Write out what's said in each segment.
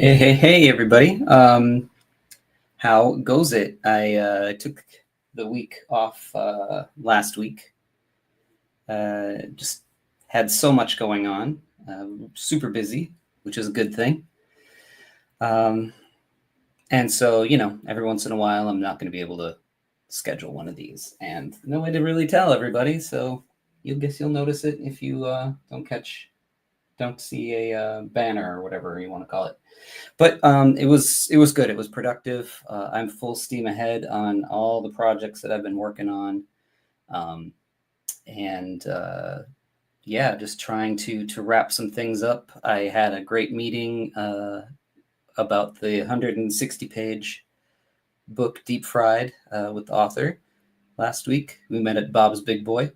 Hey, everybody. How goes it? I took the week off last week. Just had so much going on. Super busy, which is a good thing. And so, every once in a while, I'm not going to be able to schedule one of these. And no way to really tell everybody. So you'll notice it if you don't see a banner or whatever you want to call it. But it was good. It was productive. I'm full steam ahead on all the projects that I've been working on, and just trying to wrap some things up. I had a great meeting about the 160-page book Deep Fried with the author last week. We met at Bob's Big Boy.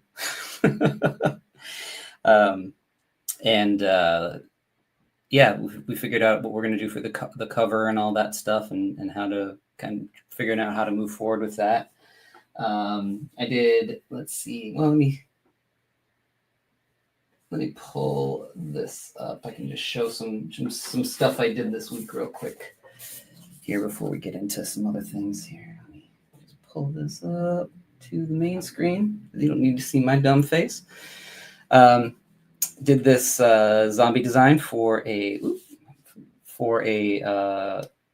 We figured out what we're going to do for the cover and all that stuff, and how to kind of figuring out how to move forward with that. I did. Let's see. Well, let me pull this up. I can just show some stuff I did this week real quick here before we get into some other things here. Let me just pull this up to the main screen. You don't need to see my dumb face. Did this zombie design for a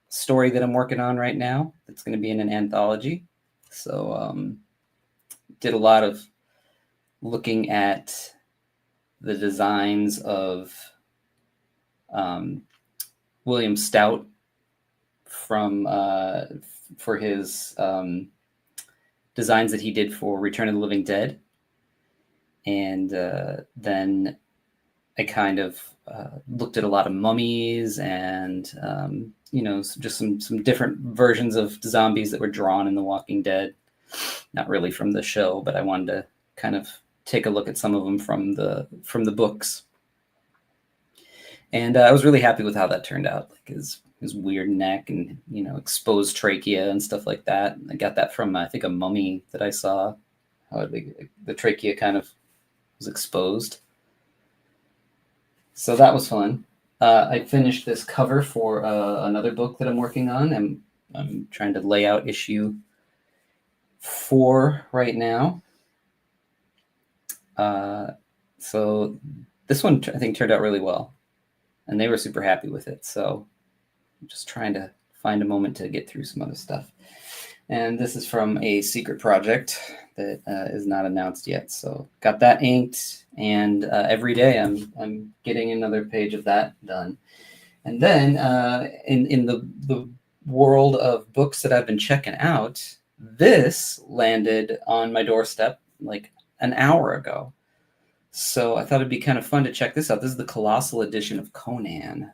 story that I'm working on right now. It's going to be in an anthology. So did a lot of looking at the designs of William Stout for his designs that he did for Return of the Living Dead. And then I kind of looked at a lot of mummies and, just some different versions of zombies that were drawn in The Walking Dead. Not really from the show, but I wanted to kind of take a look at some of them from the books. And I was really happy with how that turned out, like his weird neck and, exposed trachea and stuff like that. I got that from, I think, a mummy that I saw. How the trachea kind of was exposed. So that was fun. I finished this cover for another book that I'm working on. I'm trying to lay out issue 4 right now. So this one I think turned out really well, and they were super happy with it. So I'm just trying to find a moment to get through some other stuff. And this is from a secret project that is not announced yet. So got that inked, and every day I'm getting another page of that done. And then in the world of books that I've been checking out, this landed on my doorstep like an hour ago. So I thought it'd be kind of fun to check this out. This is the Colossal edition of Conan.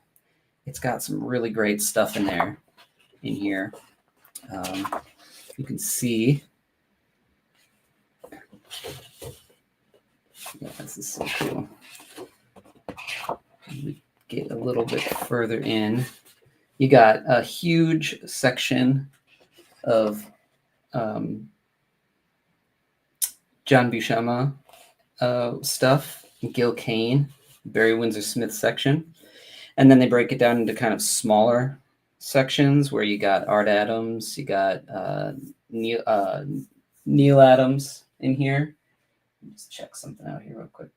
It's got some really great stuff in here. You can see. Yeah, this is so cool. We get a little bit further in. You got a huge section of John Buscema stuff, Gil Kane, Barry Windsor Smith section. And then they break it down into kind of smaller sections where you got Art Adams, you got Neil Adams in here. Let's check something out here real quick.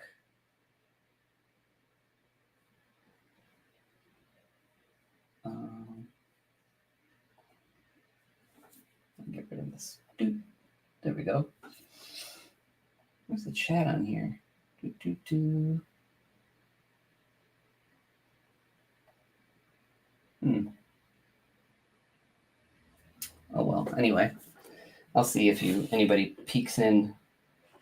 Get rid of this. There we go. Where's the chat on here? Oh well. Anyway, I'll see if anybody peeks in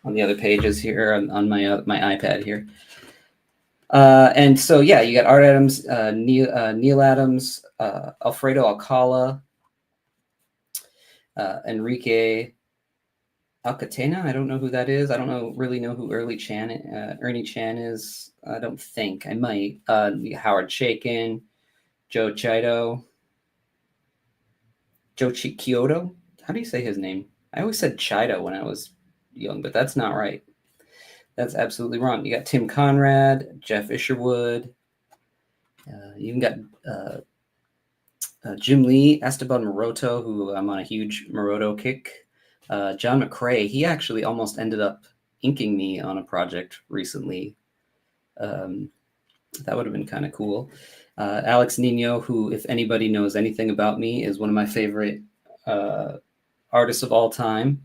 on the other pages here on my iPad here. And so yeah, you got Art Adams, Neil Adams, Alfredo Alcala, Enrique Alcatena. I don't know who that is. I don't really know who Ernie Chan is. I don't think. I might. Howard Chaykin, Joe Chiodo. How do you say his name? I always said Chido when I was young, but that's not right. That's absolutely wrong. You got Tim Conrad, Jeff Isherwood. You even got Jim Lee, Esteban Maroto, who I'm on a huge Maroto kick. John McCrae, he actually almost ended up inking me on a project recently. That would have been kind of cool. Alex Nino, who, if anybody knows anything about me, is one of my favorite artists of all time.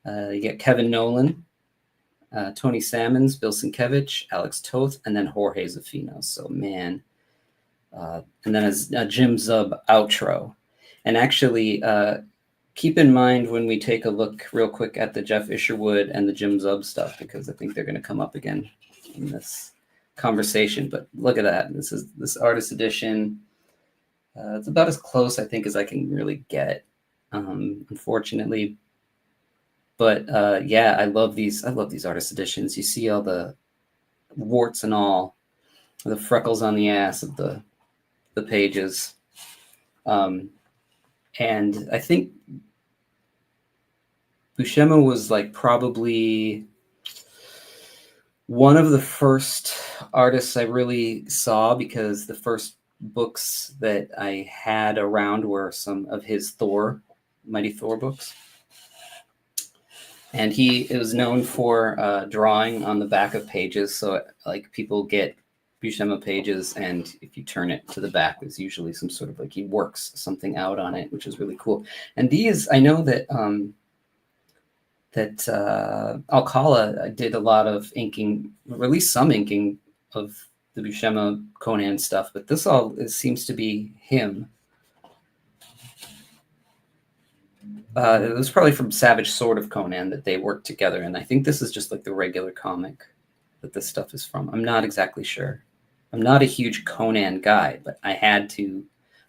You get Kevin Nolan, Tony Salmons, Bill Sienkiewicz, Alex Toth, and then Jorge Zafino. So, man. And then as a Jim Zub outro. And actually, keep in mind when we take a look real quick at the Jeff Isherwood and the Jim Zub stuff, because I think they're going to come up again in this conversation. But look at that. This is this artist edition. It's about as close, I think, as I can really get, unfortunately. But yeah, I love these artist editions. You see all the warts and all, the freckles on the ass of the pages. And I think Buscema was like probably one of the first artists I really saw, because the first books that I had around were some of his Mighty Thor books. And he was known for drawing on the back of pages. So like people get Buscema pages, and if you turn it to the back, there's usually some sort of like he works something out on it, which is really cool. And these, I know that Alcala did a lot of inking, or at least some inking of the Buscema Conan stuff, but this all seems to be him. It was probably from Savage Sword of Conan that they worked together, and I think this is just like the regular comic that this stuff is from. I'm not exactly sure. I'm not a huge Conan guy, but I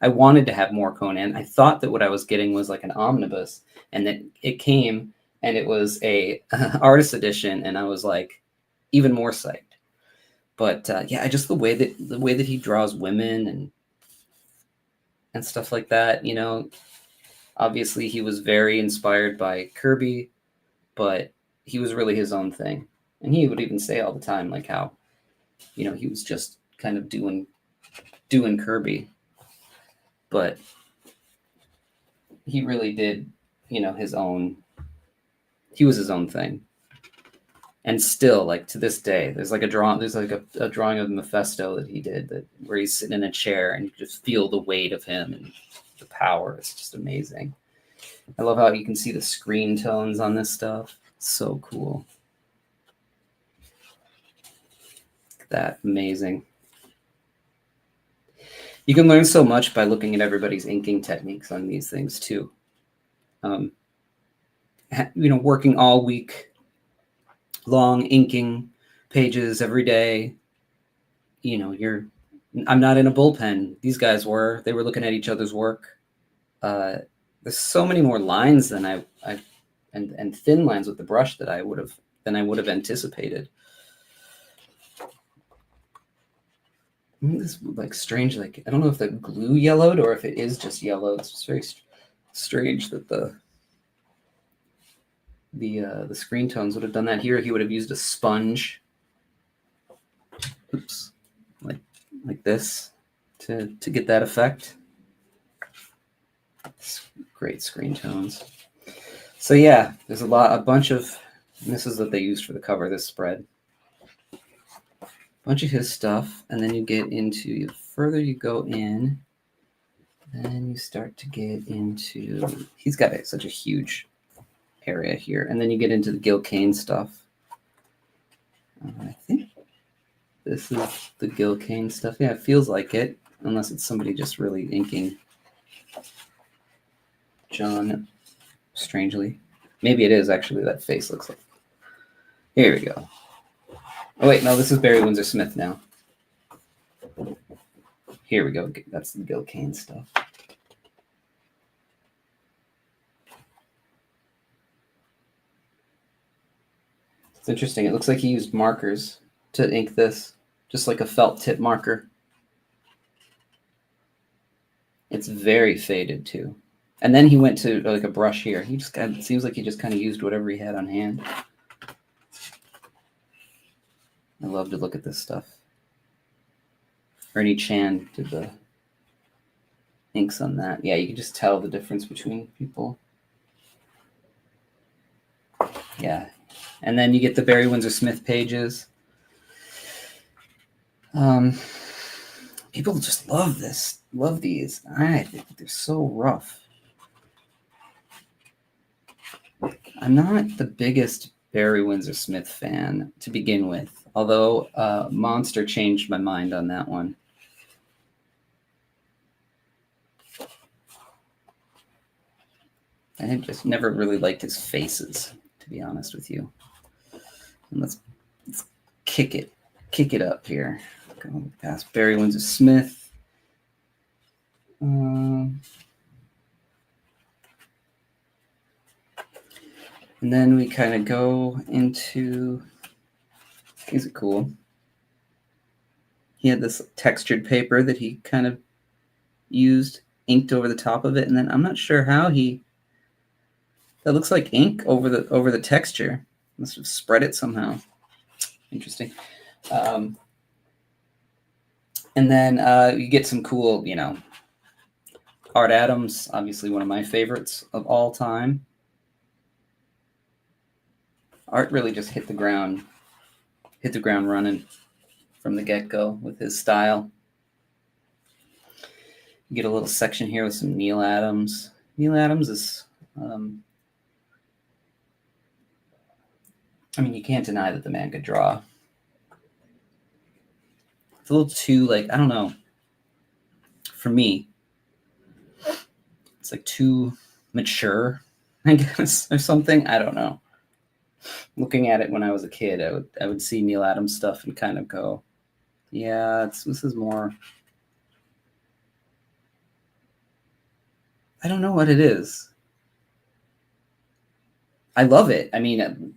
wanted to have more Conan. I thought that what I was getting was like an omnibus, and that it came and it was a artist edition, and I was like even more psyched. But yeah, just the way that he draws women and stuff like that, you know. Obviously, he was very inspired by Kirby, but he was really his own thing. And he would even say all the time, like how, you know, he was just kind of doing Kirby, but he really did, you know, he was his own thing. And still, like to this day, there's like a drawing of Mephisto that he did where he's sitting in a chair and you just feel the weight of him and the power. It's just amazing. I love how you can see the screen tones on this stuff. So cool. That amazing. You can learn so much by looking at everybody's inking techniques on these things too. You know, working all week long, inking pages every day. You know, I'm not in a bullpen. These guys were. They were looking at each other's work. There's so many more lines than and thin lines with the brush than I would have anticipated. This like strange, like I don't know if the glue yellowed or if it is just yellow. It's just very strange that the screen tones would have done that. Here he would have used a sponge. Oops, like this to get that effect. Great screen tones. So yeah, there's a bunch of, this is what they used for the cover of this spread. A bunch of his stuff, and then you get into, the further you go in, then you start to get into, he's got such a huge area here, and then you get into the Gil Kane stuff. I think this is the Gil Kane stuff. Yeah, it feels like it, unless it's somebody just really inking John strangely. Maybe it is actually, that face looks like. Here we go. Oh wait, no, this is Barry Windsor Smith now. Here we go. That's the Gil Kane stuff. It's interesting. It looks like he used markers to ink this, just like a felt tip marker. It's very faded too. And then he went to like a brush here. He just it seems like he just kind of used whatever he had on hand. I love to look at this stuff. Ernie Chan did inks on that. Yeah, you can just tell the difference between people. Yeah. And then you get the Barry Windsor Smith pages. People just love these. I think they're so rough. I'm not the biggest Barry Windsor Smith fan to begin with, although Monster changed my mind on that one. I just never really liked his faces, to be honest with you. And let's kick it up here. Go past Barry Windsor Smith. And then we kind of go into, these are cool. He had this textured paper that he kind of used, inked over the top of it, and then I'm not sure how that looks like ink over the texture. Must have spread it somehow. Interesting. And then you get some cool, Art Adams, obviously one of my favorites of all time. Art really just hit the ground running from the get-go with his style. You get a little section here with some Neil Adams. Neil Adams is, you can't deny that the man could draw. It's a little too, I don't know. For me, it's too mature, I guess, or something. I don't know. Looking at it when I was a kid, I would see Neil Adams stuff and kind of go, yeah, this is more. I don't know what it is. I love it.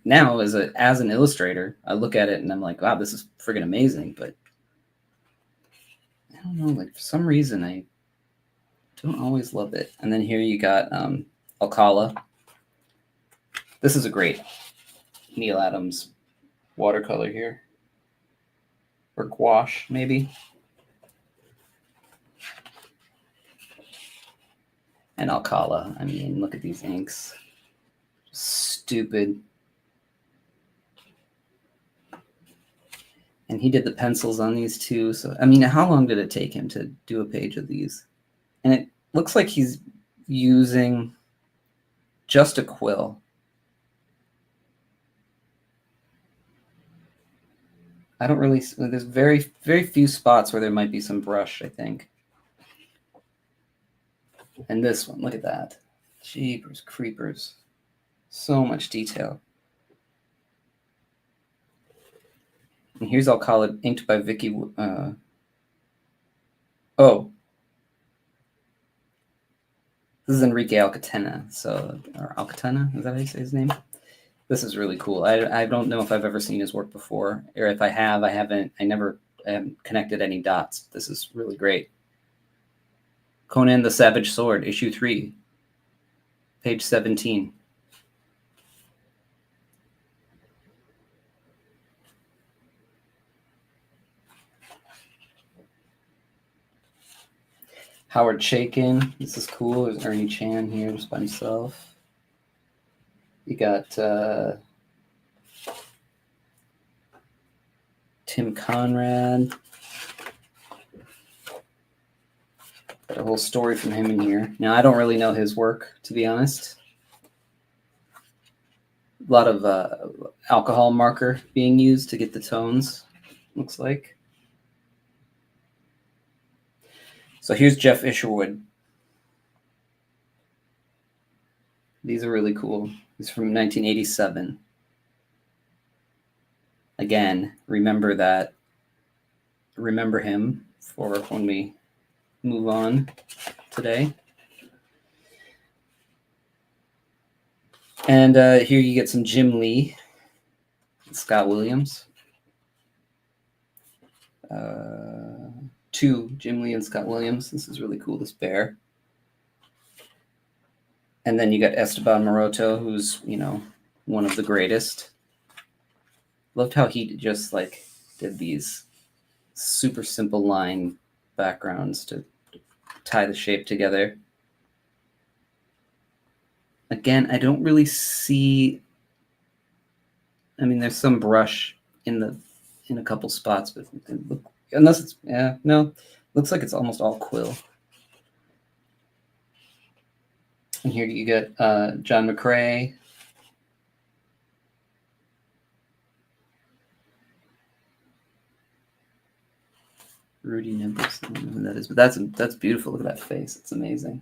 Now as an illustrator, I look at it and I'm like, wow, this is friggin' amazing. But I don't know, for some reason, I don't always love it. And then here you got Alcala. This is a great Neil Adams watercolor here. Or gouache, maybe. And Alcala. Look at these inks. Stupid. And he did the pencils on these too. So, how long did it take him to do a page of these? And it looks like he's using just a quill. I don't really, there's very, very few spots where there might be some brush, I think. And this one, look at that. Jeepers creepers. So much detail. And here's Alcala inked by Vicky. This is Enrique Alcatena. Or Alcatena, is that how you say his name? This is really cool. I don't know if I've ever seen his work before, or if I have, I haven't connected any dots. This is really great. Conan the Savage Sword, issue 3, page 17. Howard Chaykin, this is cool. There's Ernie Chan here just by himself. You got Tim Conrad. Got a whole story from him in here. Now, I don't really know his work, to be honest. A lot of alcohol marker being used to get the tones, looks like. So here's Jeff Isherwood. These are really cool. He's from 1987. Again, remember him for when we move on today. And here you get some Jim Lee, Scott Williams. Two, Jim Lee and Scott Williams. This is really cool, this bear. And then you got Esteban Maroto, who's, one of the greatest. Loved how he just did these super simple line backgrounds to tie the shape together. Again, I don't really see. I mean, there's some brush in a couple spots, but unless it's no, looks like it's almost all quill. And here you get John McCrae. Rudy Nimbus, I don't know who that is, but that's beautiful. Look at that face; it's amazing.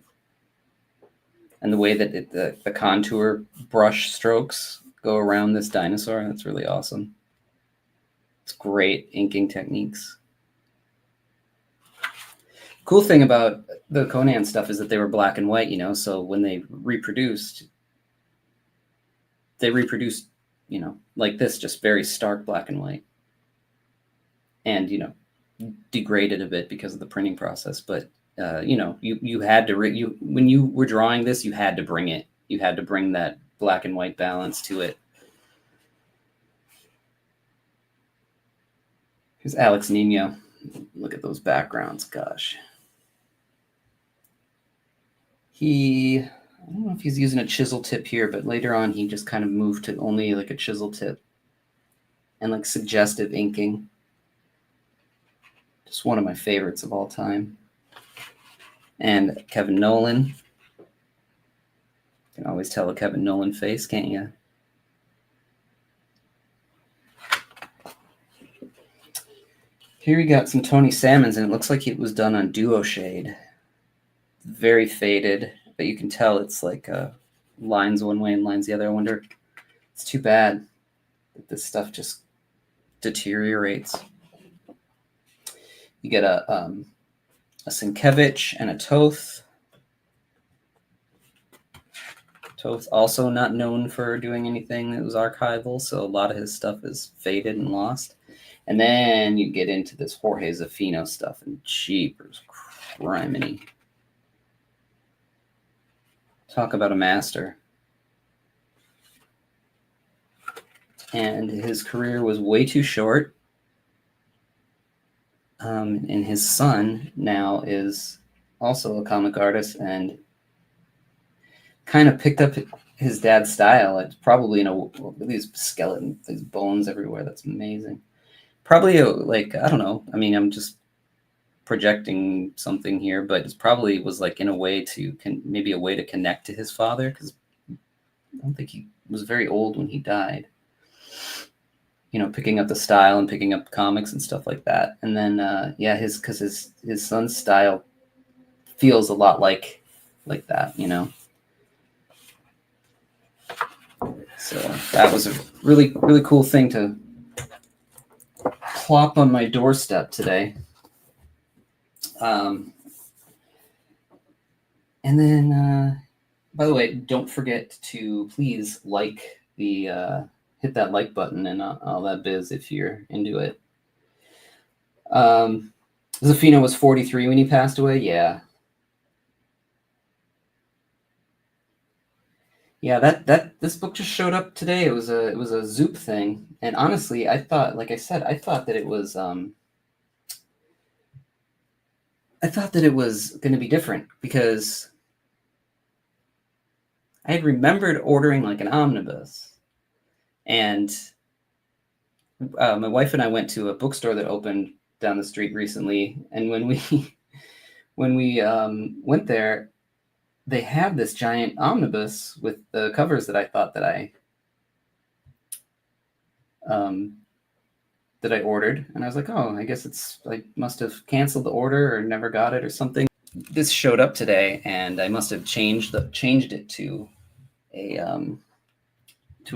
And the way that the contour brush strokes go around this dinosaur, that's really awesome. It's great inking techniques. Cool thing about the Conan stuff is that they were black and white, so when they reproduced, like this, just very stark black and white. And, degraded a bit because of the printing process. But, you had to, when you were drawing this, you had to bring it. You had to bring that black and white balance to it. Here's Alex Nino. Look at those backgrounds. Gosh. I don't know if he's using a chisel tip here, but later on he just kind of moved to only like a chisel tip and like suggestive inking. Just one of my favorites of all time. And Kevin Nolan. You can always tell a Kevin Nolan face, can't you? Here we got some Tony Salmons, and it looks like it was done on Duo Shade. Very faded, but you can tell it's like lines one way and lines the other. I wonder, it's too bad that this stuff just deteriorates. You get a Sienkiewicz and a Toth. Toth also not known for doing anything that was archival, so a lot of his stuff is faded and lost. And then you get into this Jorge Zafino stuff, and jeepers criminy. Talk about a master. And his career was way too short. And his son now is also a comic artist and kind of picked up his dad's style. It's probably these skeleton, these bones everywhere. That's amazing. Probably I don't know. I mean, I'm just projecting something here, but it probably was like in a way maybe a way to connect to his father, because I don't think he was very old when he died. Picking up the style and picking up comics and stuff like that. And then because his son's style feels a lot like that, So that was a really, really cool thing to plop on my doorstep today. And then, by the way, don't forget to please hit that like button and all that biz if you're into it. Zafino was 43 when he passed away. Yeah. Yeah, this book just showed up today. It was a Zoop thing, and honestly, I thought that it was going to be different, because I had remembered ordering like an omnibus, and my wife and I went to a bookstore that opened down the street recently, and when we went there, they had this giant omnibus with the covers that I thought that I ordered, and I was like, oh, I guess I must have canceled the order or never got it or something. This showed up today, and I must have changed it to an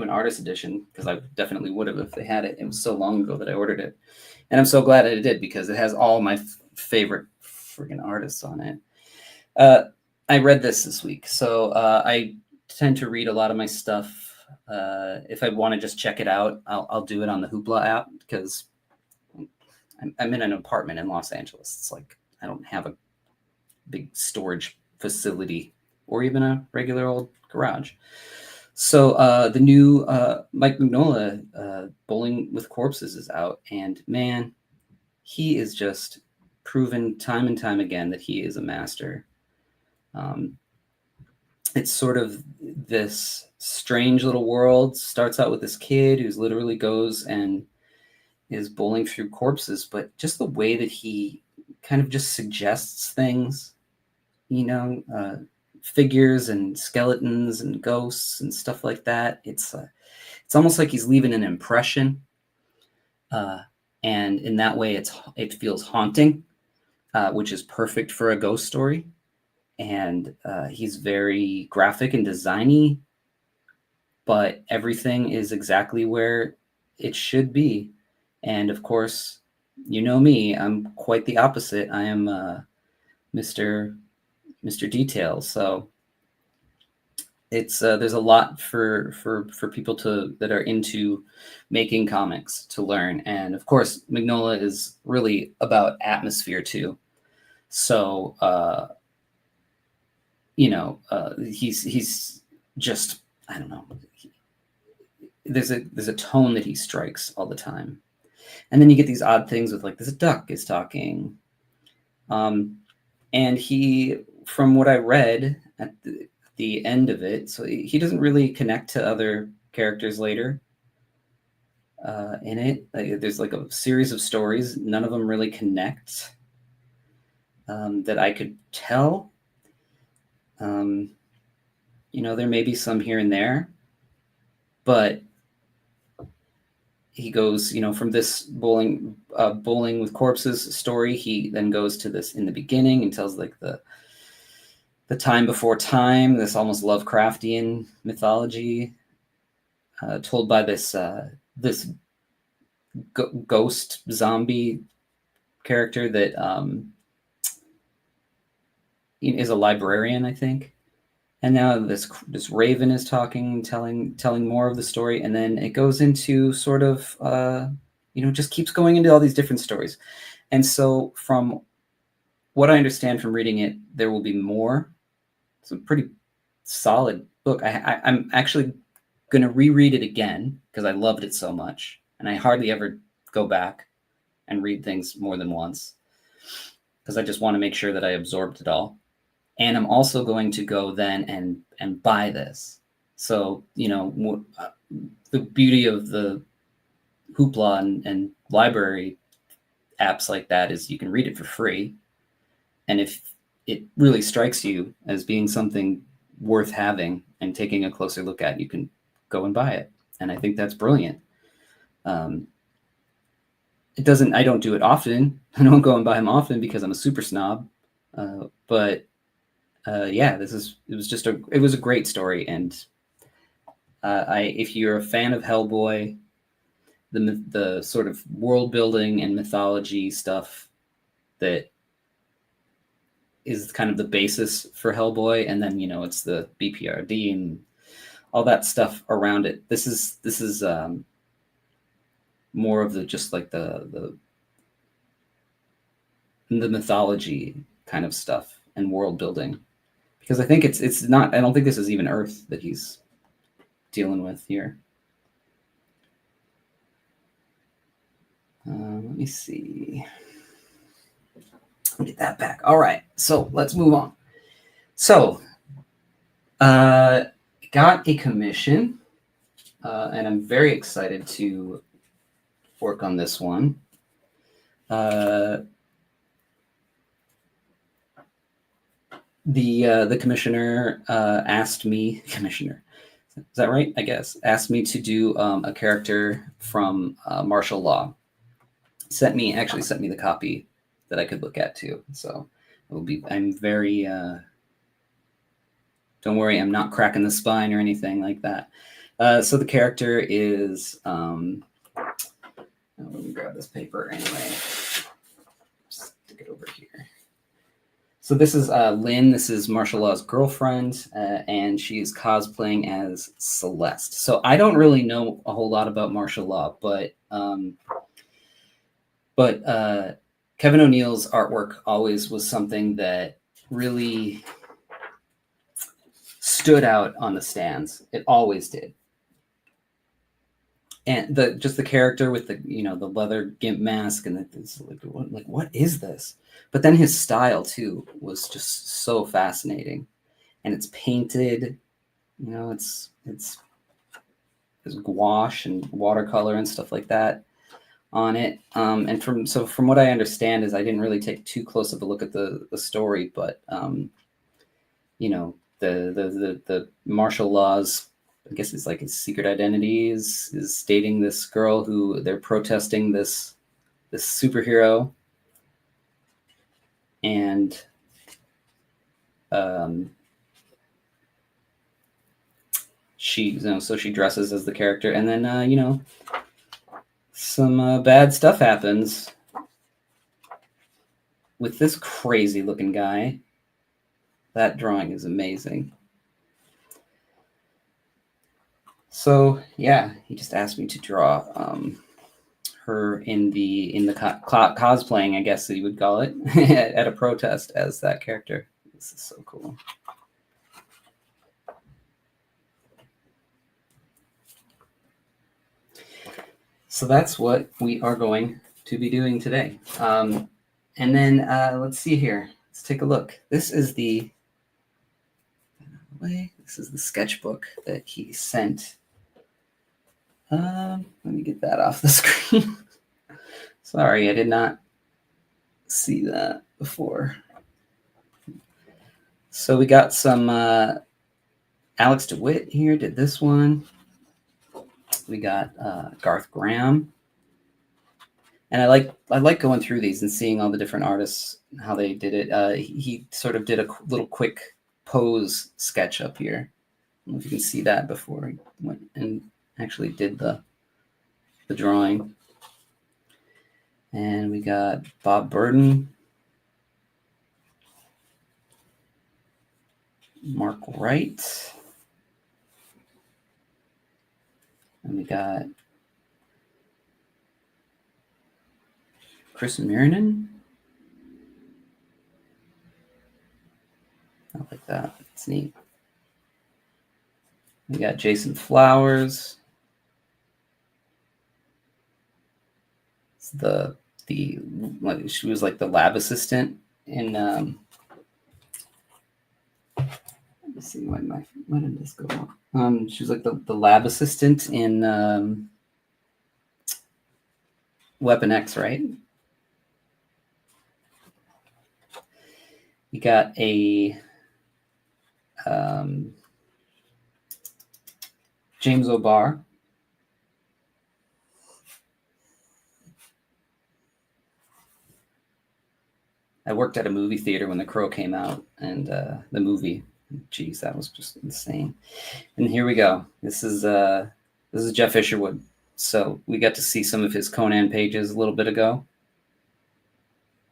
artist edition, because I definitely would have if they had it. It was so long ago that I ordered it, and I'm so glad that it did, because it has all my favorite friggin' artists on it. I read this week, so I tend to read a lot of my stuff. If I want to just check it out, I'll do it on the Hoopla app, because I'm in an apartment in Los Angeles. It's like I don't have a big storage facility or even a regular old garage. So the new Mike Mignola, Bowling with Corpses, is out, and man, he is just proven time and time again that he is a master. It's sort of this strange little world. Starts out with this kid who's literally goes and is bowling through corpses, but just the way that he kind of just suggests things, figures and skeletons and ghosts and stuff like that. It's almost like he's leaving an impression, and in that way, it feels haunting, which is perfect for a ghost story. And he's very graphic and designy, but everything is exactly where it should be. And of course, you know me, I'm quite the opposite. I am Mr. Detail. So it's there's a lot for people that are into making comics to learn. And of course, Mignola is really about atmosphere too. So he's just, I don't know. There's a tone that he strikes all the time, and then you get these odd things with like this duck is talking, and he, from what I read at the end of it, so he doesn't really connect to other characters later in it. There's like a series of stories, none of them really connect that I could tell. There may be some here and there, but he goes, from this bowling with corpses story, he then goes to this in the beginning and tells like the time before time, this almost Lovecraftian mythology told by this ghost zombie character that is a librarian, I think. And now this raven is talking, telling more of the story, and then it goes into sort of just keeps going into all these different stories. And so from what I understand from reading it, there will be more. It's a pretty solid book. I'm actually going to reread it again because I loved it so much, and I hardly ever go back and read things more than once because I just want to make sure that I absorbed it all. And I'm also going to go then and buy this. So, the beauty of the Hoopla and library apps like that is you can read it for free. And if it really strikes you as being something worth having and taking a closer look at, you can go and buy it. And I think that's brilliant. I don't do it often. I don't go and buy them often because I'm a super snob. But it was a great story. And if you're a fan of Hellboy, the sort of world building and mythology stuff that is kind of the basis for Hellboy, and then it's the BPRD and all that stuff around it. This is more of the just like the mythology kind of stuff and world building, because I think it's not. I don't think this is even Earth that he's dealing with here. Let me see. Get that back. All right, so let's move on. So, got a commission, and I'm very excited to work on this one. The commissioner asked me, commissioner, is that right? I guess asked me to do a character from martial law. Sent me the copy that I could look at too. So I'm very, don't worry, I'm not cracking the spine or anything like that. So the character is, let me grab this paper anyway. Just stick it over here. So this is Lynn. This is Martial Law's girlfriend, and she is cosplaying as Celeste. So I don't really know a whole lot about martial law, but Kevin O'Neill's artwork always was something that really stood out on the stands. It always did. and the character with the the leather gimp mask, and it's like what is this? But then his style too was just so fascinating, and it's painted, it's gouache and watercolor and stuff like that on it. And from what I understand is I didn't really take too close of a look at the story, but the martial laws, I guess it's like his secret identity is dating this girl who they're protesting this superhero, and so she dresses as the character, and then some bad stuff happens with this crazy looking guy. That drawing is amazing. So yeah, he just asked me to draw her in the cosplaying, I guess you would call it, at a protest as that character. This is so cool. So that's what we are going to be doing today. And then let's see here. Let's take a look. This is the sketchbook that he sent. Let me get that off the screen. Sorry, I did not see that before. So we got some Alex DeWitt here, did this one. We got Garth Graham. And I like going through these and seeing all the different artists, how they did it. He sort of did a little quick pose sketch up here. I don't know if you can see that before he went and actually did the drawing. And we got Bob Burden, Mark Wright, and we got Chris Mirinen. I like that. It's neat. We got Jason Flowers. It's she was like the lab assistant in let me see, why did this go wrong? She was like the lab assistant in Weapon X, right? You got a James O'Barr. I worked at a movie theater when The Crow came out, and the movie, geez, that was just insane. And here we go. This is Jeff Isherwood. So we got to see some of his Conan pages a little bit ago.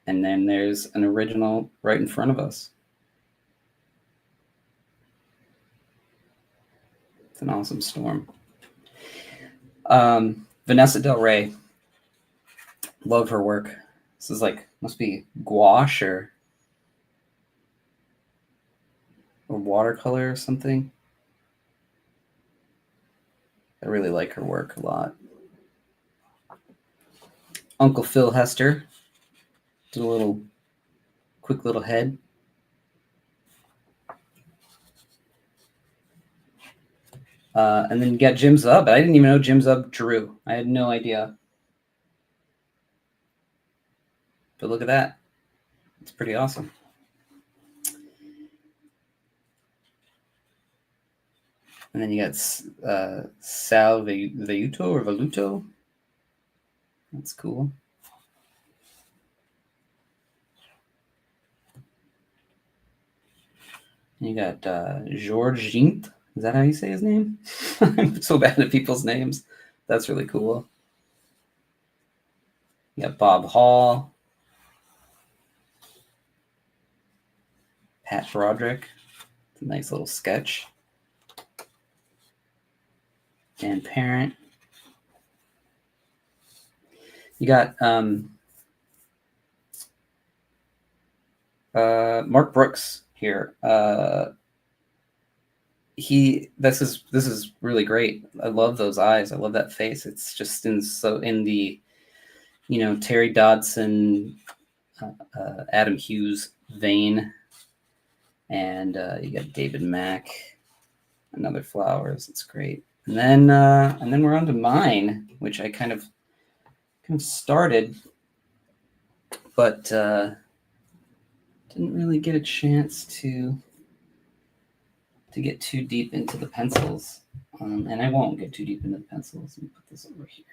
And then there's an original right in front of us. It's an awesome storm. Vanessa Del Rey. Love her work. This is must be gouache or watercolor or something. I really like her work a lot. Uncle Phil Hester did a quick little head. And then you got Jim Zub. I didn't even know Jim Zub drew. I had no idea. But look at that. It's pretty awesome. And then you got Sal Velluto or Velluto. That's cool. And you got Georges Gint. Is that how you say his name? I'm so bad at people's names. That's really cool. You got Bob Hall. Pat Broderick. It's a nice little sketch. Dan Parent. You got Mark Brooks here. this is really great. I love those eyes. I love that face. It's just in the Terry Dodson, Adam Hughes vein, and you got David Mack, another Flowers. It's great. And then we're on to mine, which I kind of started, but didn't really get a chance to get too deep into the pencils. And I won't get too deep into the pencils. Let me put this over here.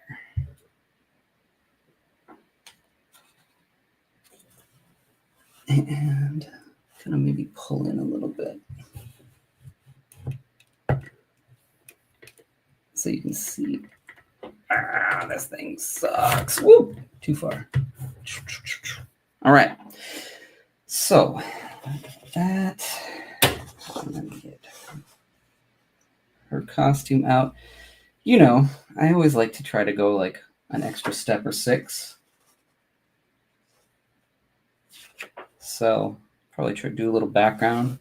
And kind of maybe pull in a little bit so you can see. This thing sucks. Woo! Too far. All right. So that. Let me get her costume out. I always like to try to go like an extra step or 6. So probably try to do a little background,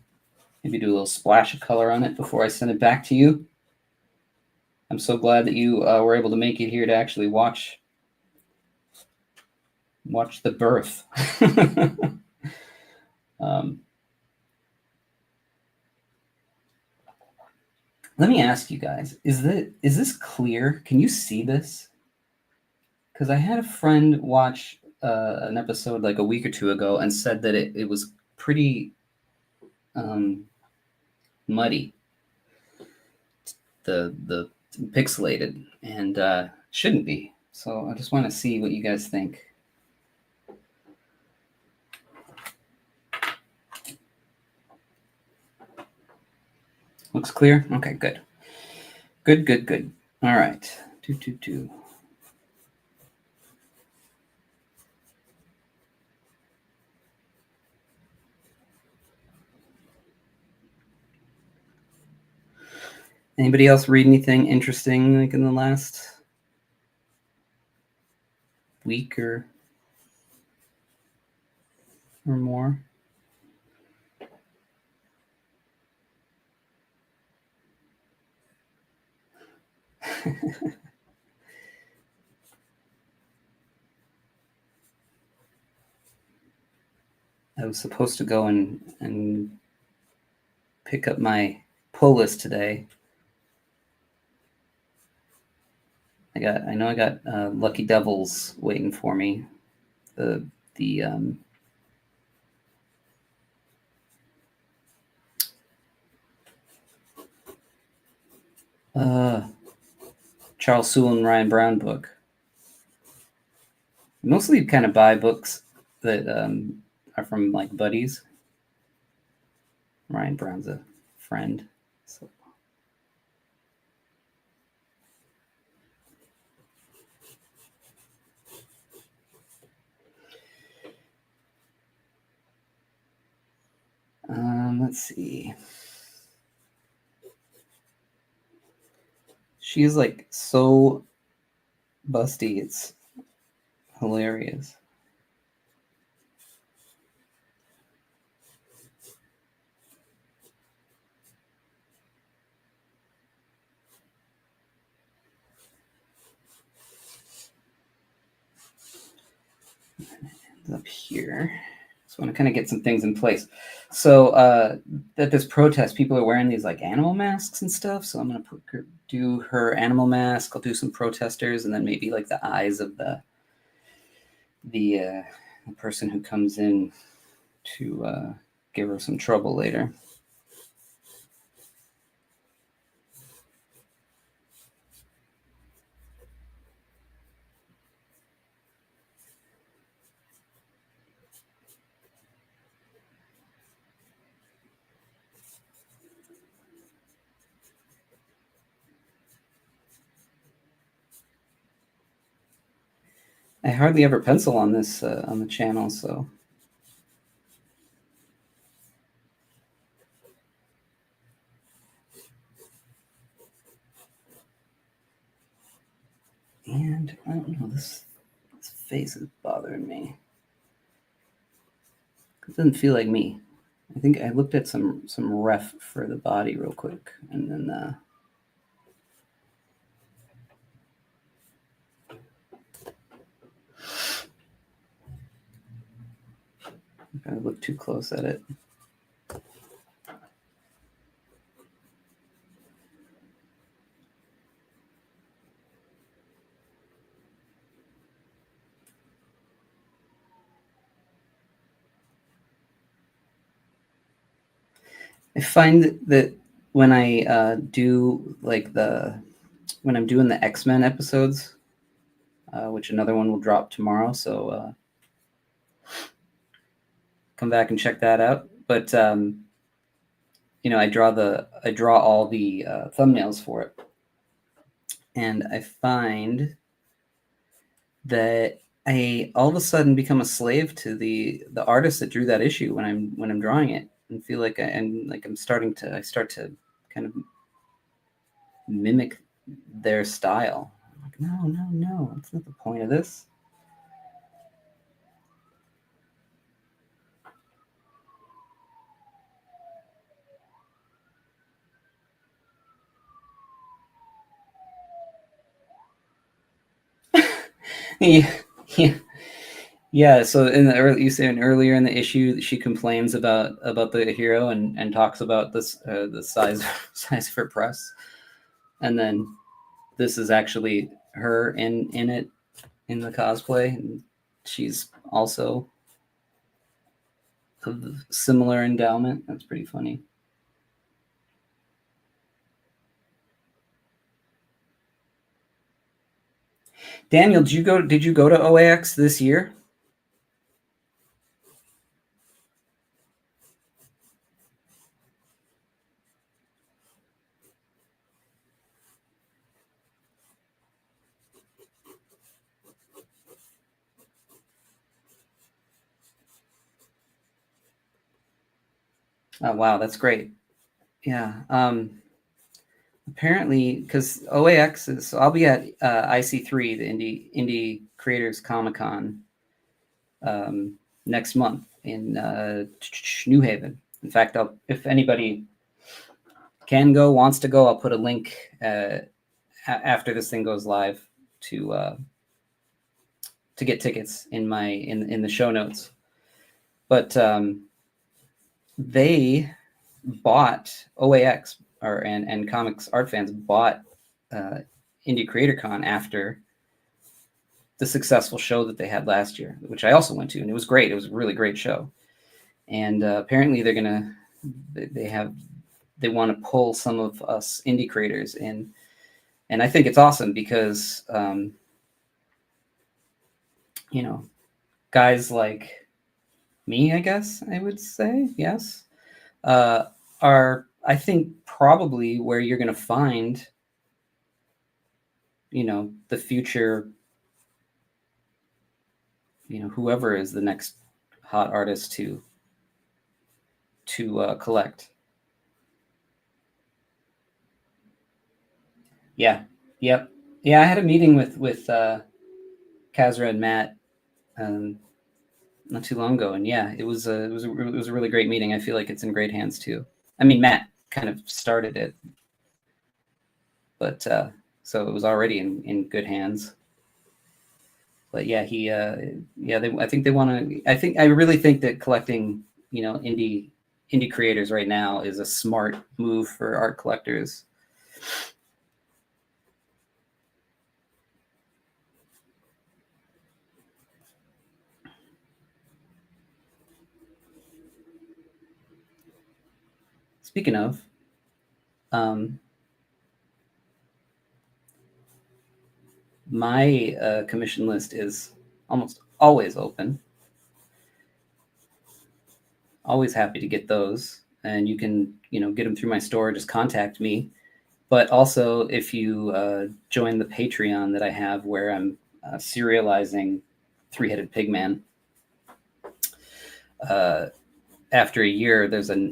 maybe do a little splash of color on it before I send it back to you. I'm so glad that you were able to make it here to actually watch the birth. Let me ask you guys, is this clear? Can you see this? Because I had a friend watch an episode like a week or 2 ago and said that it was pretty muddy, the pixelated, and shouldn't be. So I just want to see what you guys think. Looks clear? Okay, good. Good. All right. 2. Anybody else read anything interesting like in the last week or more? I was supposed to go and pick up my pull list today. I got Lucky Devils waiting for me. The Charles Sewell and Ryan Brown book. Mostly kind of buy books that are from like buddies. Ryan Brown's a friend. So. Let's see. She is like so busty. It's hilarious. Up here. Just want to kind of get some things in place. So at this protest, people are wearing these like animal masks and stuff. So I'm going to do her animal mask. I'll do some protesters, and then maybe like the eyes of the person who comes in to give her some trouble later. I hardly ever pencil on this on the channel, so. And I don't know, this face is bothering me. It doesn't feel like me. I think I looked at some ref for the body real quick, and then if I look too close at it. I find that when I do like when I'm doing the X-Men episodes, which another one will drop tomorrow, so come back and check that out. But I draw all the thumbnails for it, and I find that I all of a sudden become a slave to the artist that drew that issue when I'm drawing it, and feel like I start to kind of mimic their style. I'm like, no, that's not the point of this. yeah, yeah. Yeah, so in the early, you said earlier in the issue that she complains about the hero and talks about this the size of her press, and then this is actually her in it in the cosplay, and she's also of similar endowment. That's pretty funny. Daniel, did you go to OAX this year? Oh wow, that's great. Yeah. Apparently, because OAX is, so I'll be at IC3, the Indie Creators Comic Con, next month in New Haven. In fact, if anybody can go, wants to go, I'll put a link after this thing goes live to get tickets in the show notes. But they bought OAX and comics art fans bought Indie Creator Con after the successful show that they had last year, which I also went to, and it was great. It was a really great show. And apparently they want to pull some of us indie creators in, and I think it's awesome because guys like me, I guess I would say, yes, are, I think, probably where you're going to find the future, whoever is the next hot artist to collect. Yeah. Yep. Yeah, I had a meeting with Kazra and Matt not too long ago, and yeah, it was a really great meeting. I feel like it's in great hands too. I mean, Matt kind of started it, but so it was already in good hands. But yeah, I think they want to. I really think that collecting, indie creators right now is a smart move for art collectors. Speaking of, my commission list is almost always open. Always happy to get those, and you can get them through my store. Just contact me. But also, if you join the Patreon that I have, where I'm serializing Three-Headed Pigman, after a year,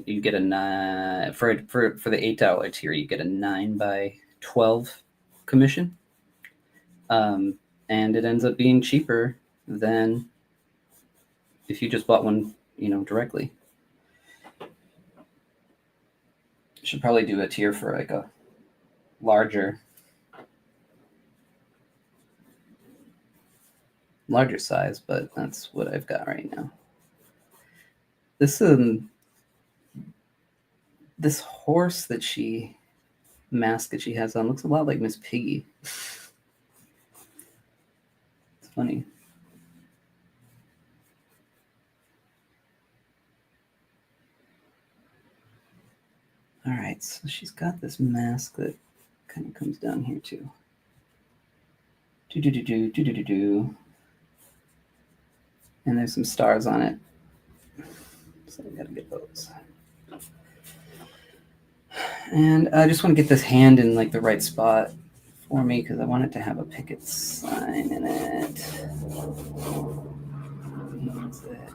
you get a 9 for the $8 tier. You get a 9x12 commission, and it ends up being cheaper than if you just bought one, directly. Should probably do a tier for like a larger size, but that's what I've got right now. This horse that mask that she has on looks a lot like Miss Piggy. It's funny. All right, so she's got this mask that kind of comes down here too. Do. And there's some stars on it. So I gotta get those. And I just want to get this hand in like the right spot for me because I want it to have a picket sign in it. What's that?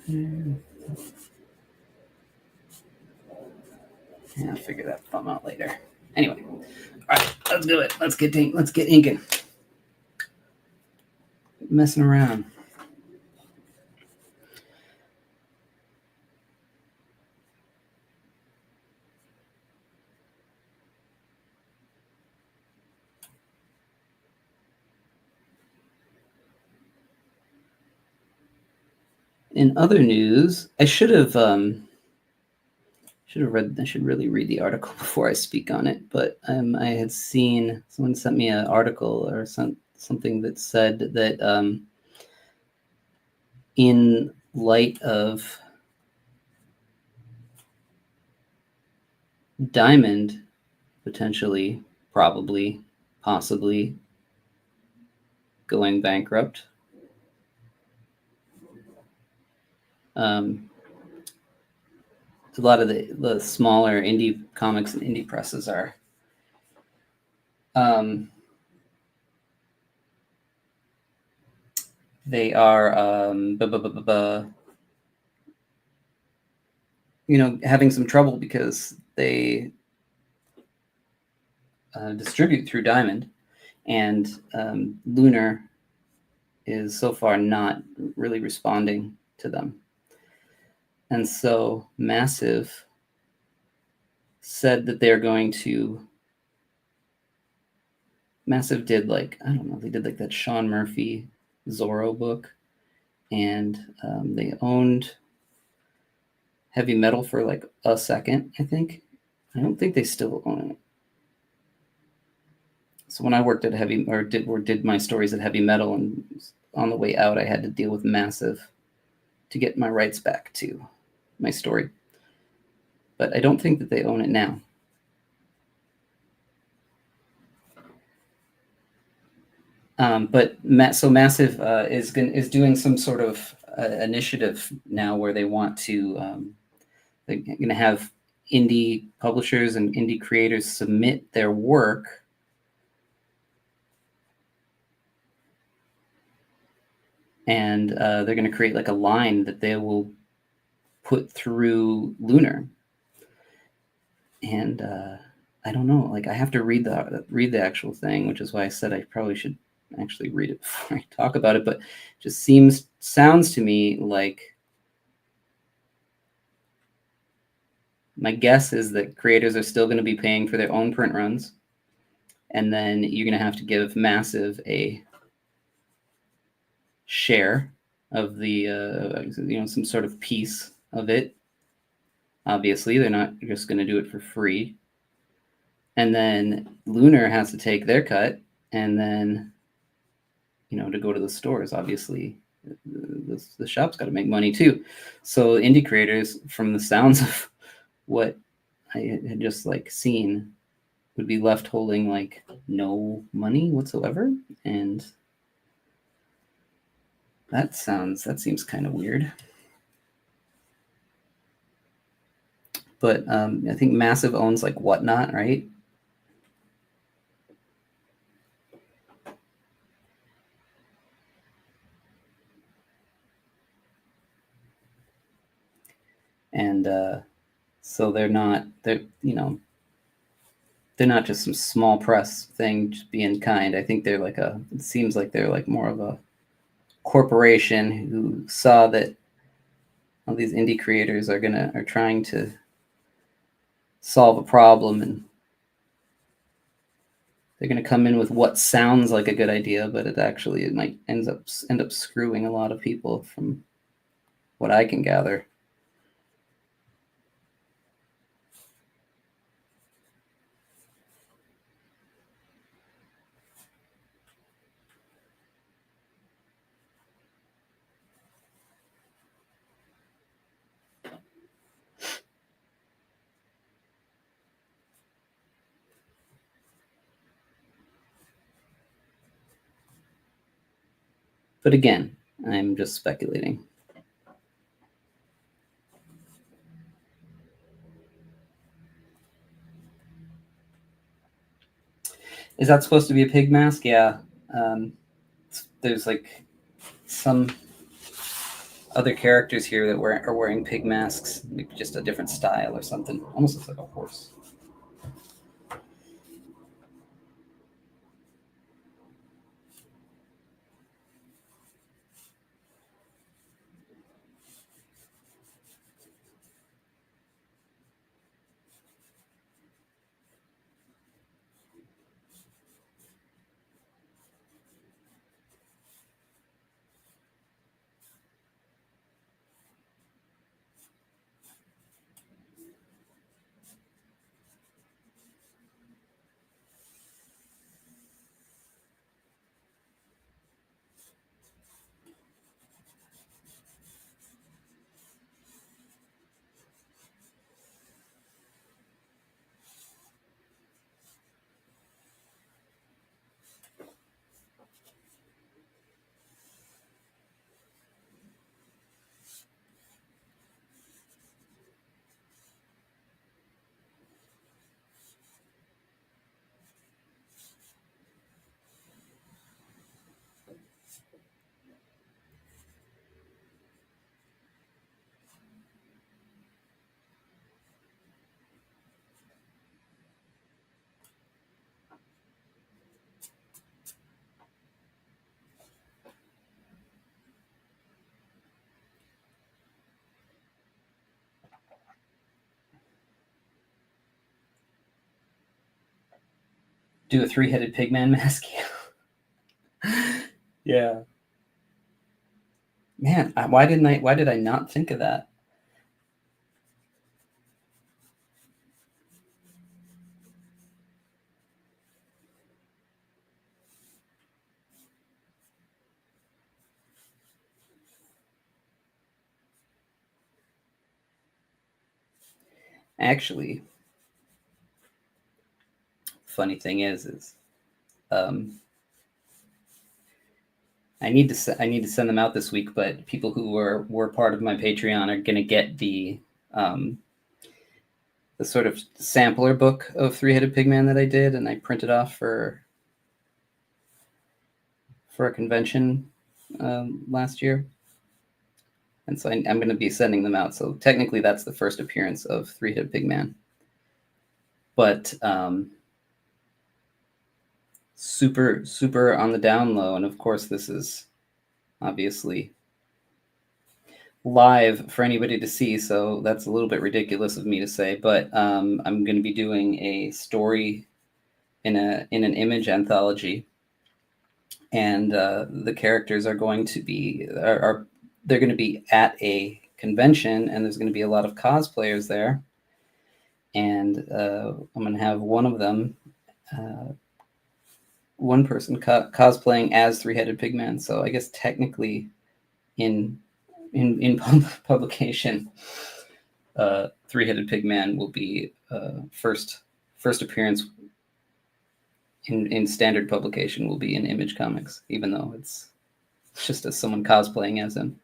Yeah, I'll figure that thumb out later. Anyway, all right, let's do it. Let's get inking. Messing around. In other news, I should really read the article before I speak on it, but I had seen someone sent me an article or something that said that in light of Diamond potentially, probably, possibly going bankrupt, a lot of the smaller indie comics and indie presses are they are having some trouble because they distribute through Diamond, and Lunar is so far not really responding to them. And so Massive said that they're going to. Massive did they did like that Sean Murphy Zorro book, and they owned Heavy Metal for like a second, I think. I don't think they still own it. So when I worked at did my stories at Heavy Metal, and on the way out, I had to deal with Massive to get my rights back to my story. But I don't think that they own it now. So Massive is doing some sort of initiative now where they want to they're going to have indie publishers and indie creators submit their work and they're going to create like a line that they will put through Lunar. And I don't know, like I have to read the actual thing, which is why I said I probably should actually read it before I talk about it. But it just sounds to me like my guess is that creators are still going to be paying for their own print runs, and then you're going to have to give Massive a share of the some sort of piece of it. Obviously, they're not just going to do it for free. And then Lunar has to take their cut, and then to go to the stores, obviously the shop's got to make money too. So indie creators, from the sounds of what I had just seen, would be left holding no money whatsoever, and that seems kind of weird. But I think Massive owns Whatnot, right? and so they're not just some small press thing just being kind. I think they're like it seems like they're like more of a corporation who saw that all these indie creators are trying to solve a problem, and they're going to come in with what sounds like a good idea, but it might end up screwing a lot of people, from what I can gather. But again, I'm just speculating. Is that supposed to be a pig mask? Yeah. There's like some other characters here that are wearing pig masks, maybe just a different style or something. Almost looks like a horse. Do a three-headed pigman mask. Yeah. Man, why did I not think of that? Actually, funny thing is um, I need to send them out this week, but people who were part of my Patreon are going to get um, the sort of sampler book of Three-Headed Pigman that I did, and I printed off for a convention last year, and so I'm going to be sending them out. So technically, that's the first appearance of Three-Headed Pigman, but super on the down low, and of course, this is obviously live for anybody to see, so that's a little bit ridiculous of me to say, but I'm going to be doing a story in an image anthology, and the characters are going to be they're going to be at a convention, and there's going to be a lot of cosplayers there, and I'm going to have one of them, one person cosplaying as Three-Headed Pigman. So I guess technically, in publication, Three-Headed Pigman will be first appearance in standard publication will be in Image Comics, even though it's just as someone cosplaying as him.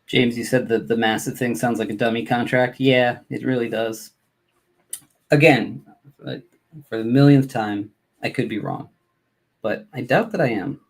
James, you said the massive thing sounds like a dummy contract. Yeah, it really does. Again, for the millionth time, I could be wrong, but I doubt that I am.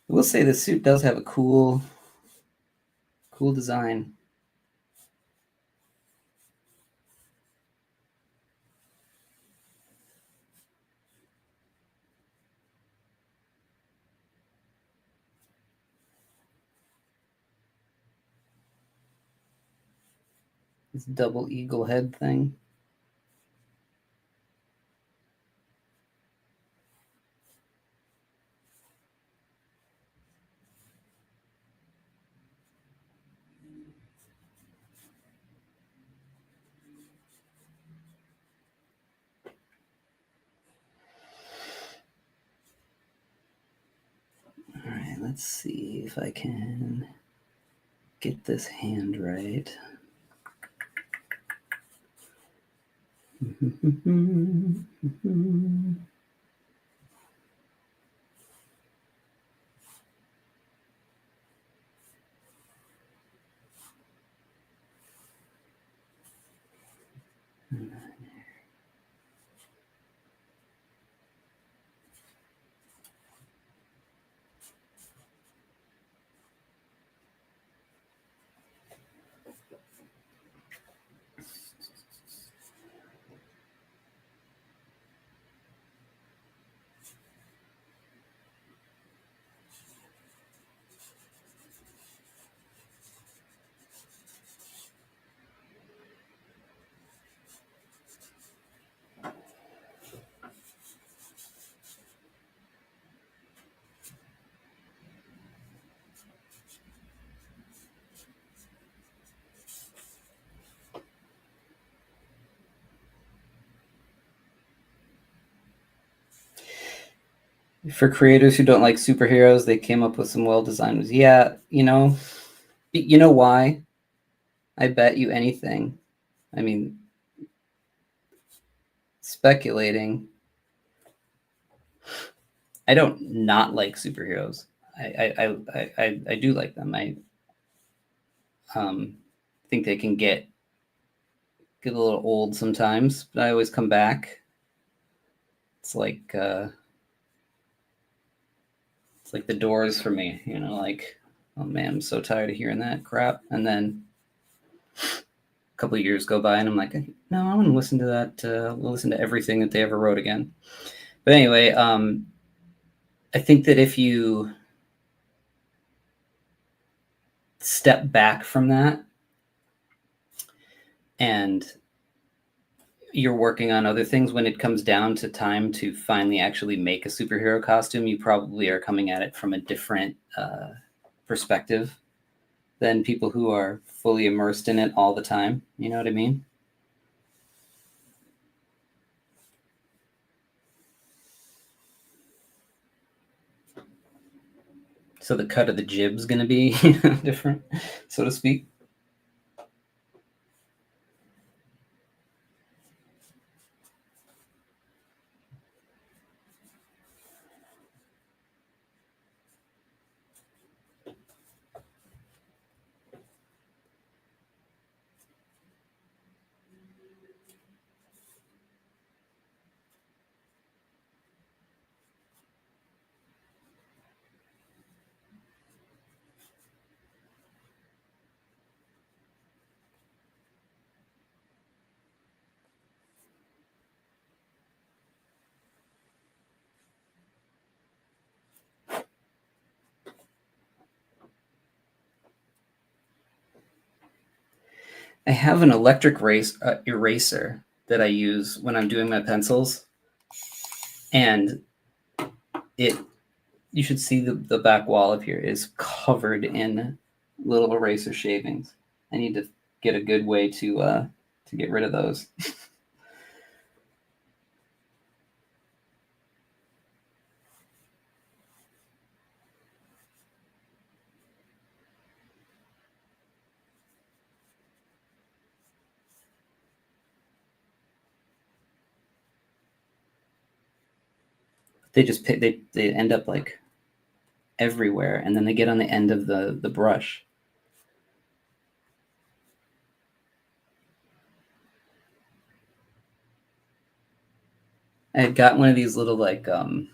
I will say this suit does have a cool design. This double eagle head thing. All right, let's see if I can get this hand right. For creators who don't like superheroes, they came up with some well-designed ones. Yeah, you know why? I bet you anything. I mean, speculating. I don't not like superheroes. I do like them. I think they can get a little old sometimes, but I always come back. It's like the Doors for me, like, oh man, I'm so tired of hearing that crap. And then a couple of years go by and I'm like, no, I want to listen to that. Listen to everything that they ever wrote again. But anyway, I think that if you step back from that and you're working on other things, when it comes down to time to finally actually make a superhero costume, you probably are coming at it from a different perspective than people who are fully immersed in it all the time. You know what I mean? So the cut of the jib's going to be different, so to speak. I have an electric eraser that I use when I'm doing my pencils, and it you should see the back wall up here is covered in little eraser shavings. I need to get a good way to get rid of those. They end up like everywhere, and then they get on the end of the brush. I had got one of these little like oh,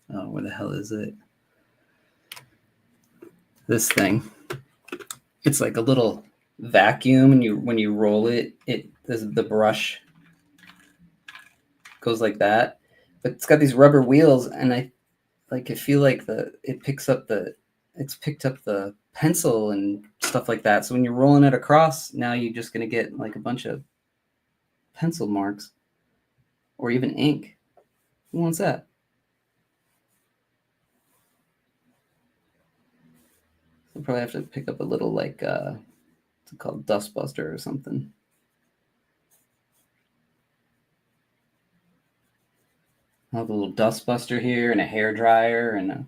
where the hell is it? This thing. It's like a little vacuum, and when you roll it, the brush goes like that. But it's got these rubber wheels, and I feel like it's picked up the pencil and stuff like that. So when you're rolling it across, now you're just gonna get like a bunch of pencil marks or even ink. Who wants that? I'll probably have to pick up a little like it's called Dustbuster or something. I'll have a little Dustbuster here and a hair dryer and a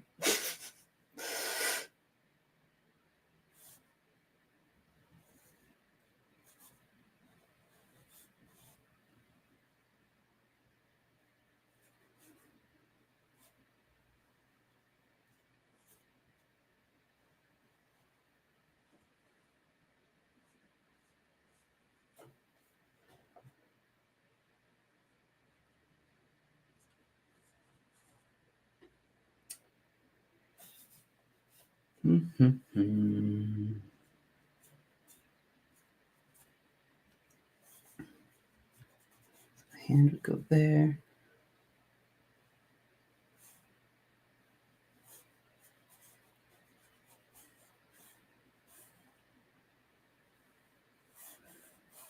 hand would go there.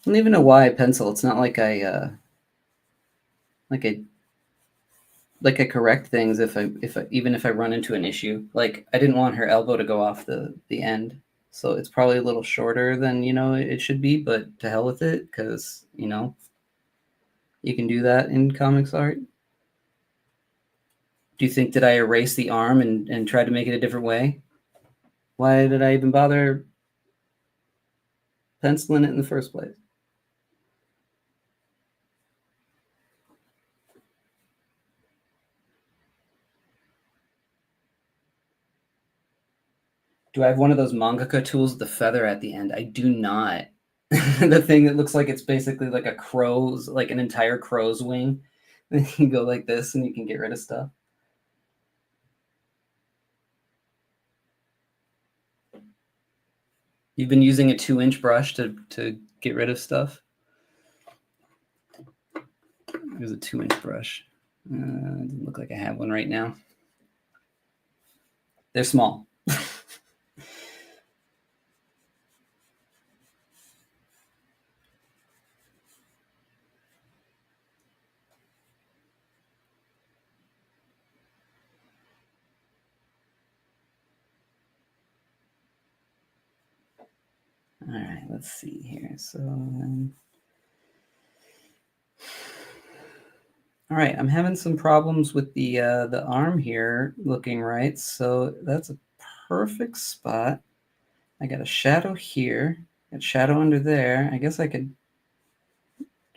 I don't even know why I pencil. It's not like I correct things if I even if I run into an issue. Like I didn't want her elbow to go off the end, so it's probably a little shorter than it should be. But to hell with it, because you can do that in comics art. Do you think that I erase the arm and try to make it a different way? Why did I even bother penciling it in the first place? Do I have one of those mangaka tools with the feather at the end? I do not. The thing that looks like it's basically like a crow's, like an entire crow's wing. Then you can go like this and you can get rid of stuff. You've been using a 2-inch brush to get rid of stuff? There's a 2-inch brush. Doesn't look like I have one right now. They're small. All right, let's see here. So, all right, I'm having some problems with the arm here looking right. So that's a perfect spot. I got a shadow here, got shadow under there. I guess I could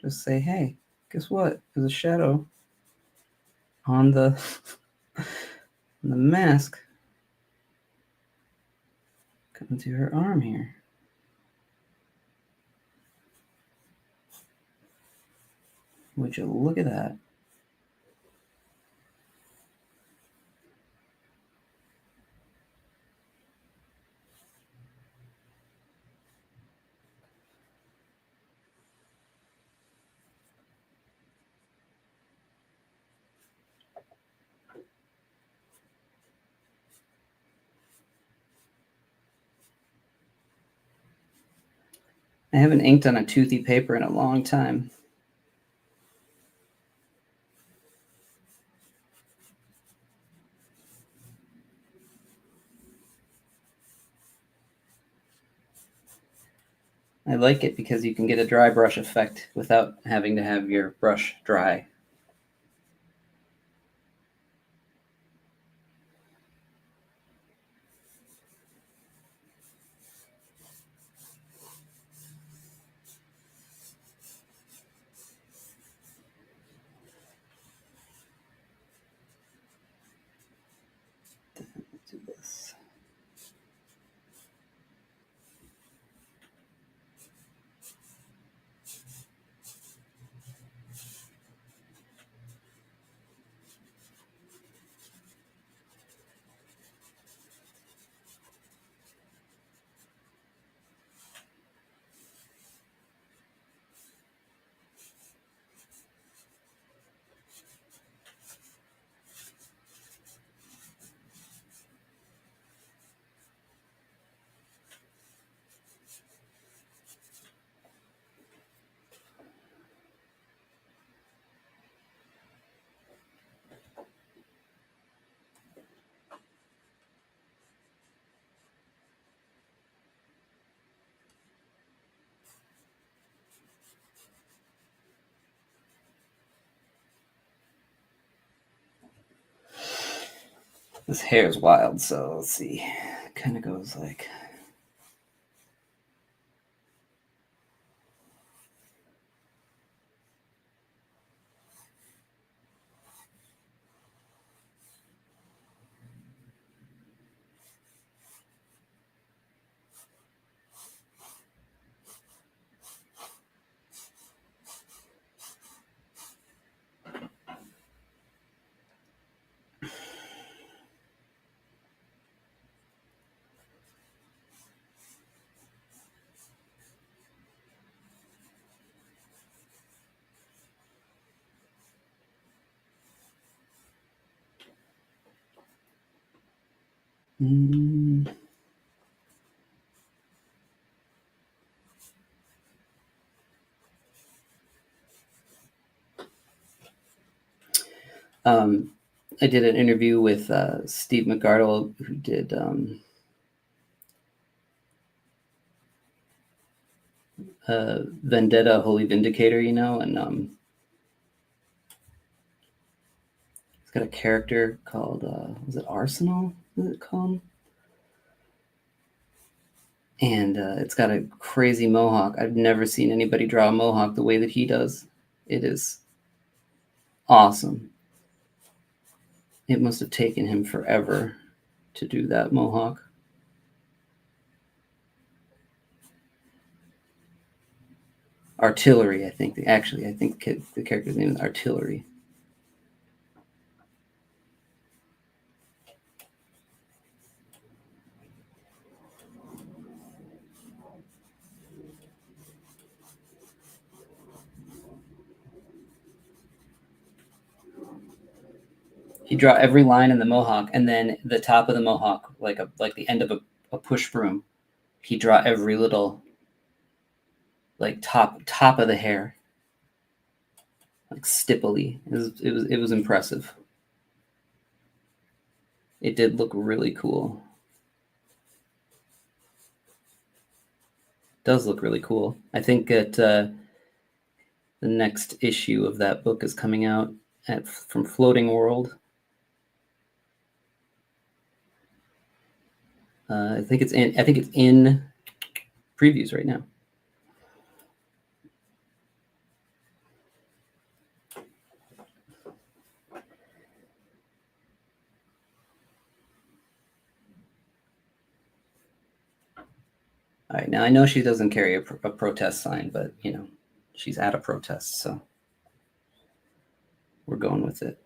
just say, hey, guess what? There's a shadow on the on the mask coming to her arm here. Would you look at that? I haven't inked on a toothy paper in a long time. I like it because you can get a dry brush effect without having to have your brush dry. Do this. This hair is wild, so let's see. It kind of goes like. Mm. I did an interview with Steve McGardle, who did Vendetta, Holy Vindicator, you know, and he's got a character called, was it Arsenal? Is it called? And it's got a crazy mohawk. I've never seen anybody draw a mohawk the way that he does. It is awesome. It must have taken him forever to do that mohawk. Artillery, I think. Actually, I think the character's name is Artillery. He draw every line in the mohawk, and then the top of the mohawk, like the end of a push broom. He draw every little like top of the hair, like stippily. It was impressive. It did look really cool. Does look really cool. I think that the next issue of that book is coming out from Floating World. I think it's in previews right now. All right, now I know she doesn't carry a protest sign, but you know, she's at a protest, so we're going with it.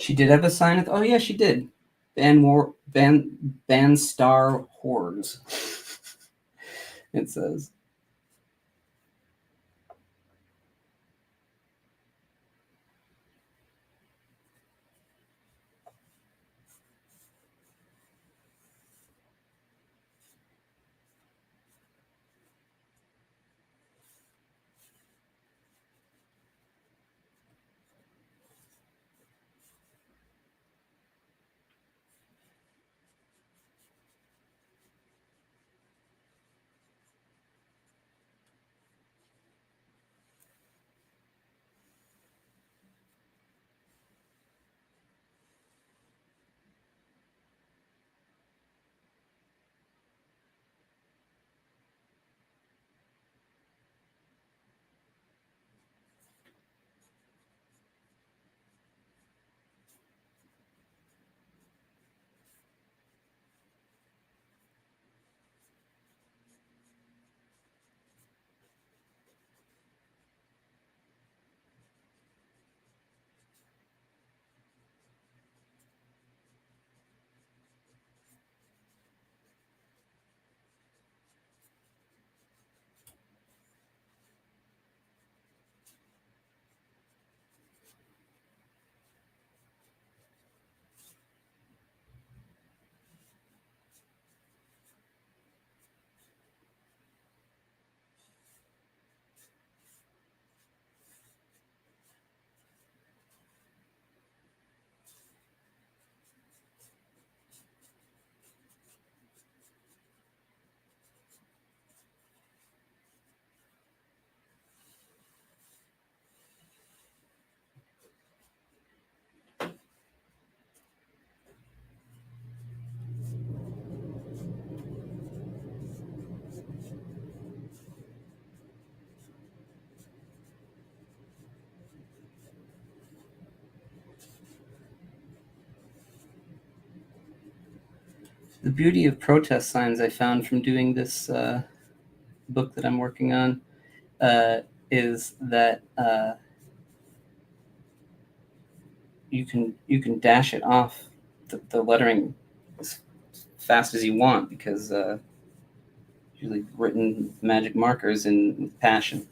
She did have a sign at oh yeah, she did. Ban star hordes. It says. The beauty of protest signs I found from doing this book that I'm working on is that you can dash it off the lettering as fast as you want because usually written with magic markers and with passion.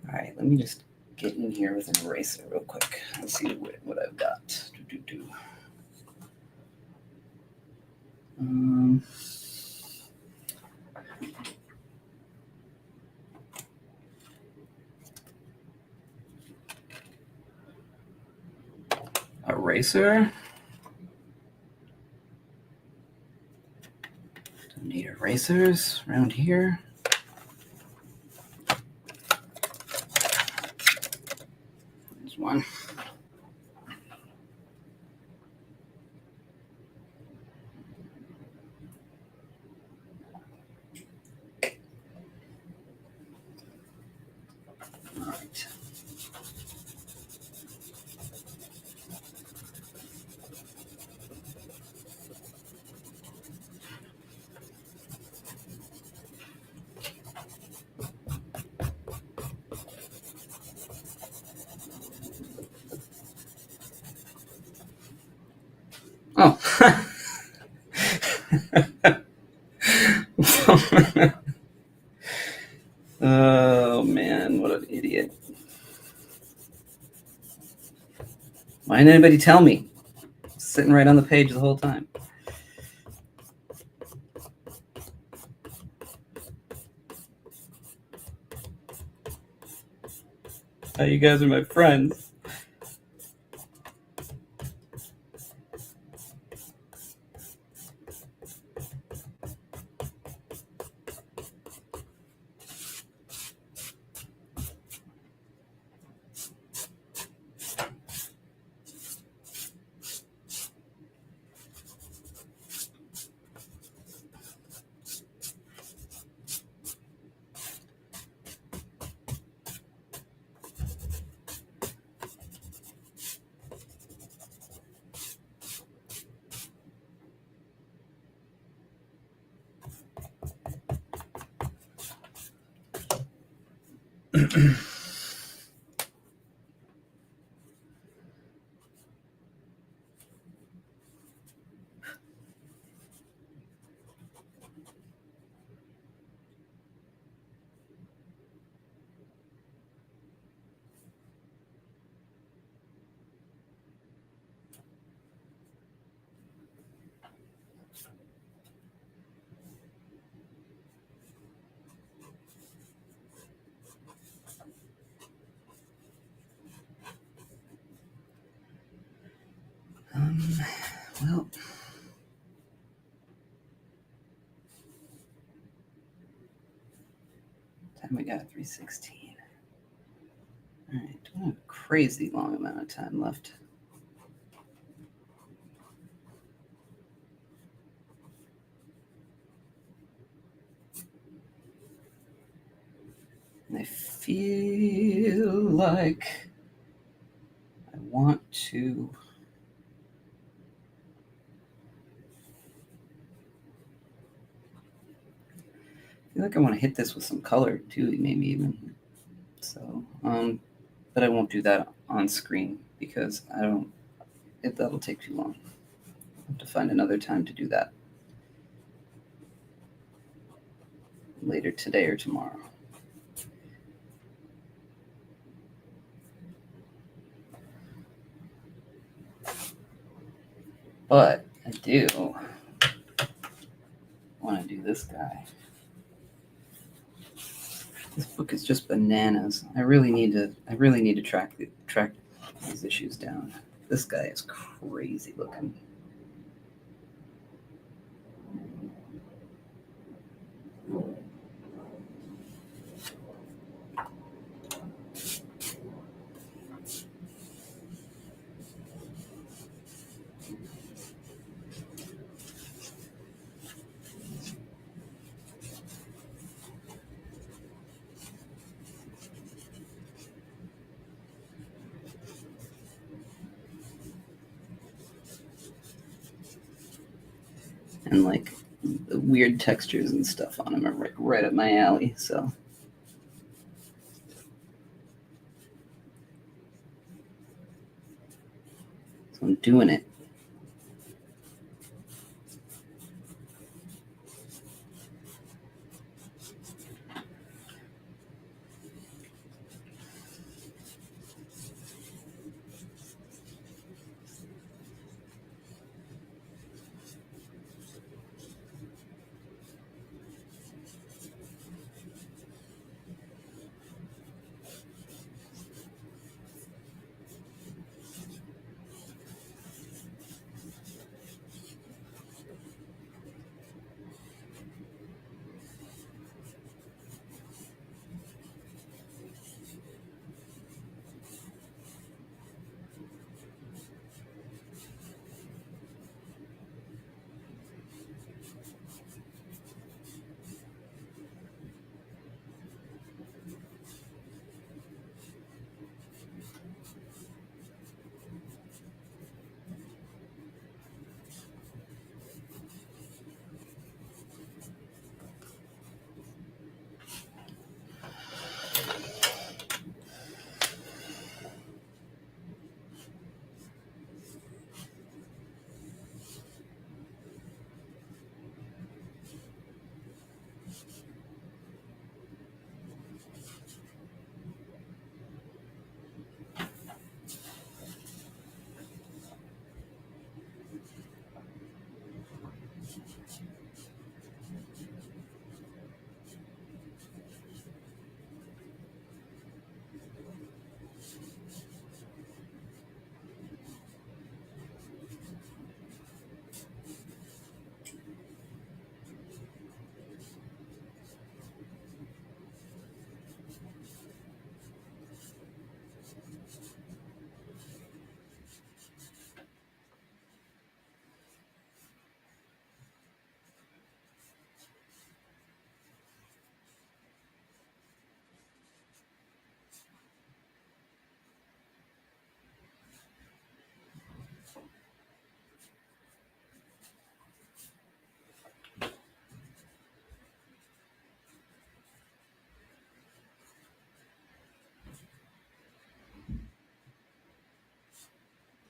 All right, let me just get in here with an eraser real quick. Let's see what I've got. Eraser. Don't need erasers around here. There's one. All right. Oh. Oh man, what an idiot. Why didn't anybody tell me? Sitting right on the page the whole time. Oh, you guys are my friends. Well, time we got 3:16. All right, don't have a crazy long amount of time left. And I feel like I want to hit this with some color too, maybe even. So, but I won't do that on screen because that'll take too long. I'll have to find another time to do that later today or tomorrow. But I do want to do this guy. This book is just bananas. I really need to track these issues down. This guy is crazy looking. And like the weird textures and stuff on him are right up my alley. So I'm doing it.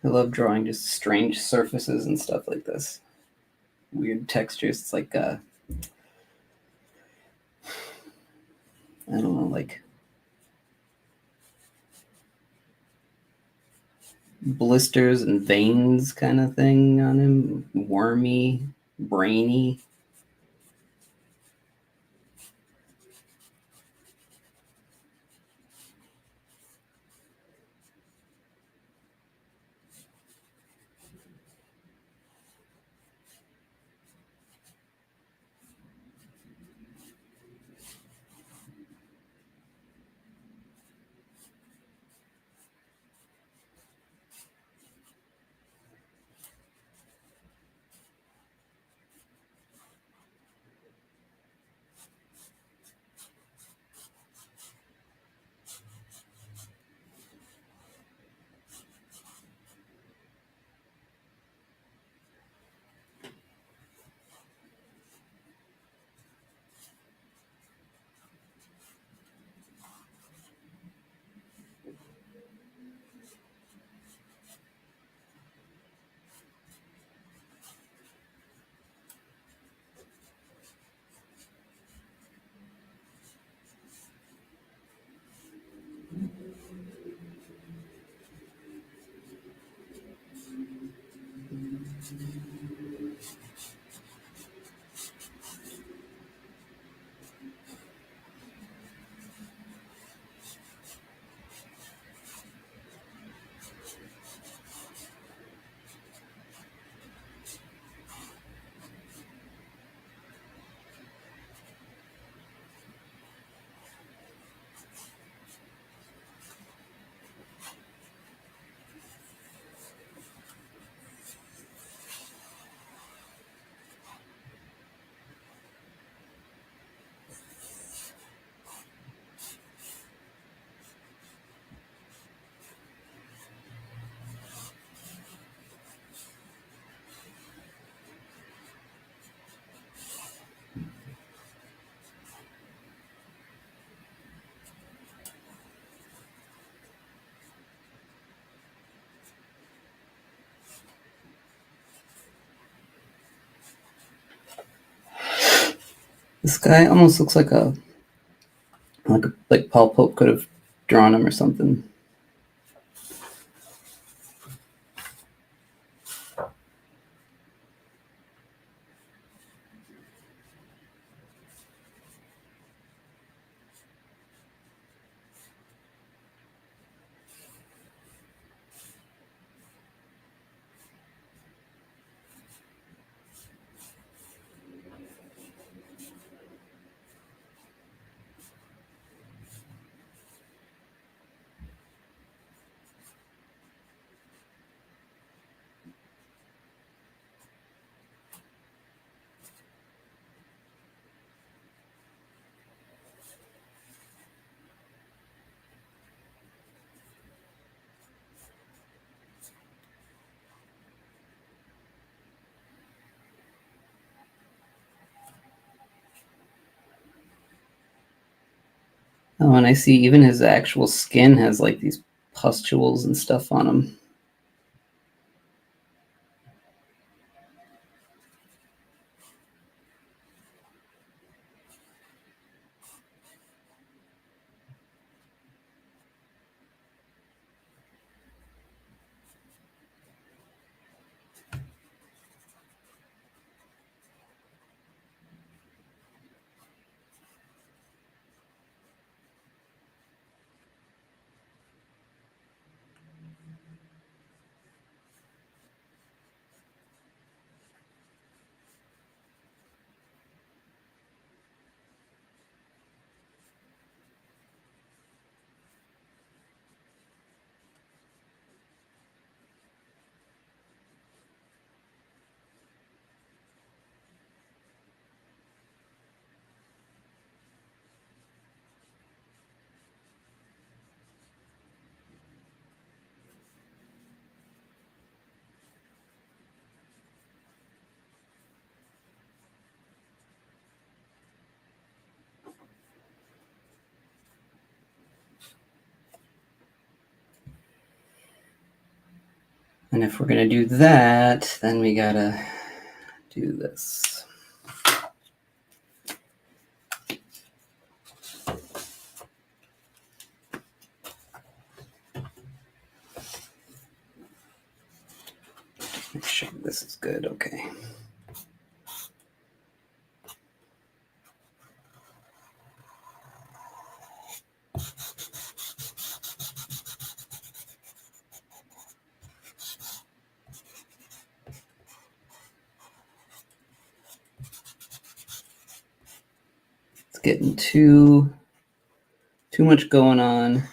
I love drawing just strange surfaces and stuff like this. Weird textures. It's like I don't know, like blisters and veins kind of thing on him. Wormy, brainy. This guy almost looks like Paul Pope could have drawn him or something. Oh, and I see even his actual skin has like these pustules and stuff on him. And if we're going to do that, then we got to do this. Make sure this is good. Okay. It's getting too much going on.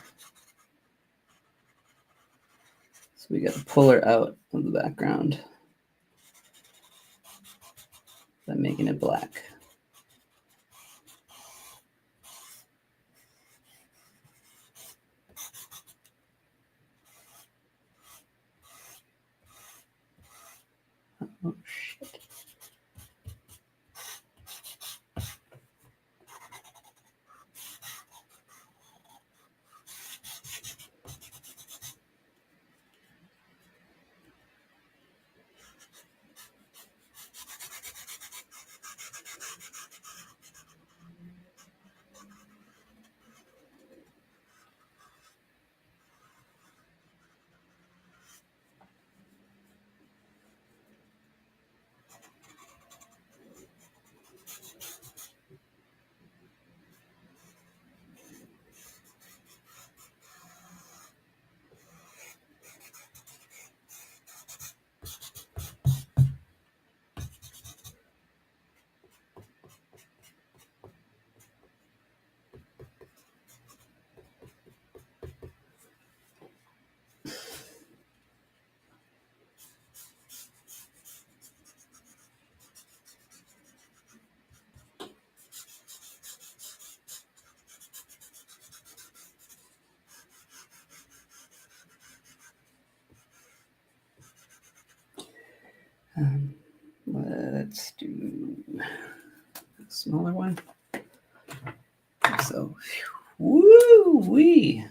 So we got to pull her out of the background by making it black. Oh, shit. Let's do a smaller one. So, woo-wee.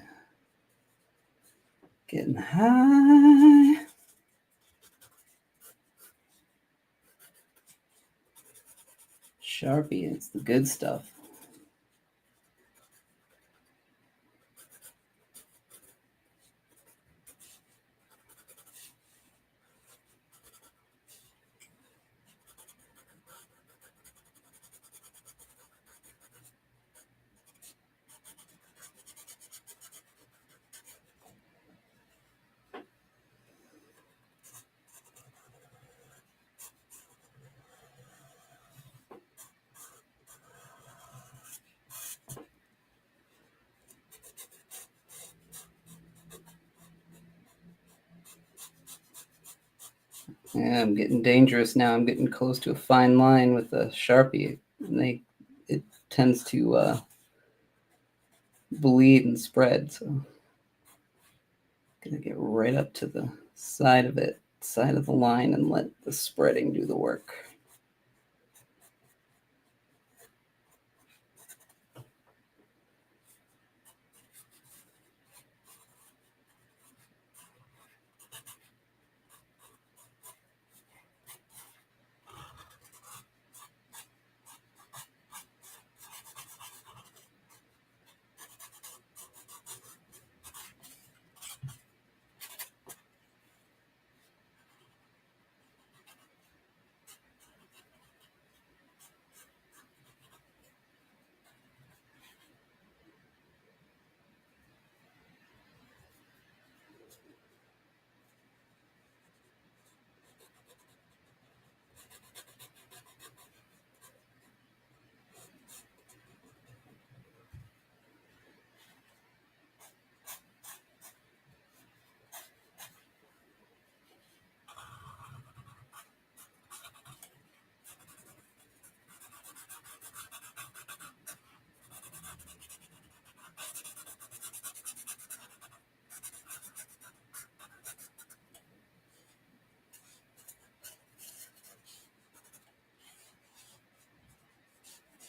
Getting high. Sharpie, it's the good stuff. Yeah, I'm getting dangerous now. I'm getting close to a fine line with a Sharpie. And it tends to bleed and spread. So I'm gonna get right up to the side of the line, and let the spreading do the work.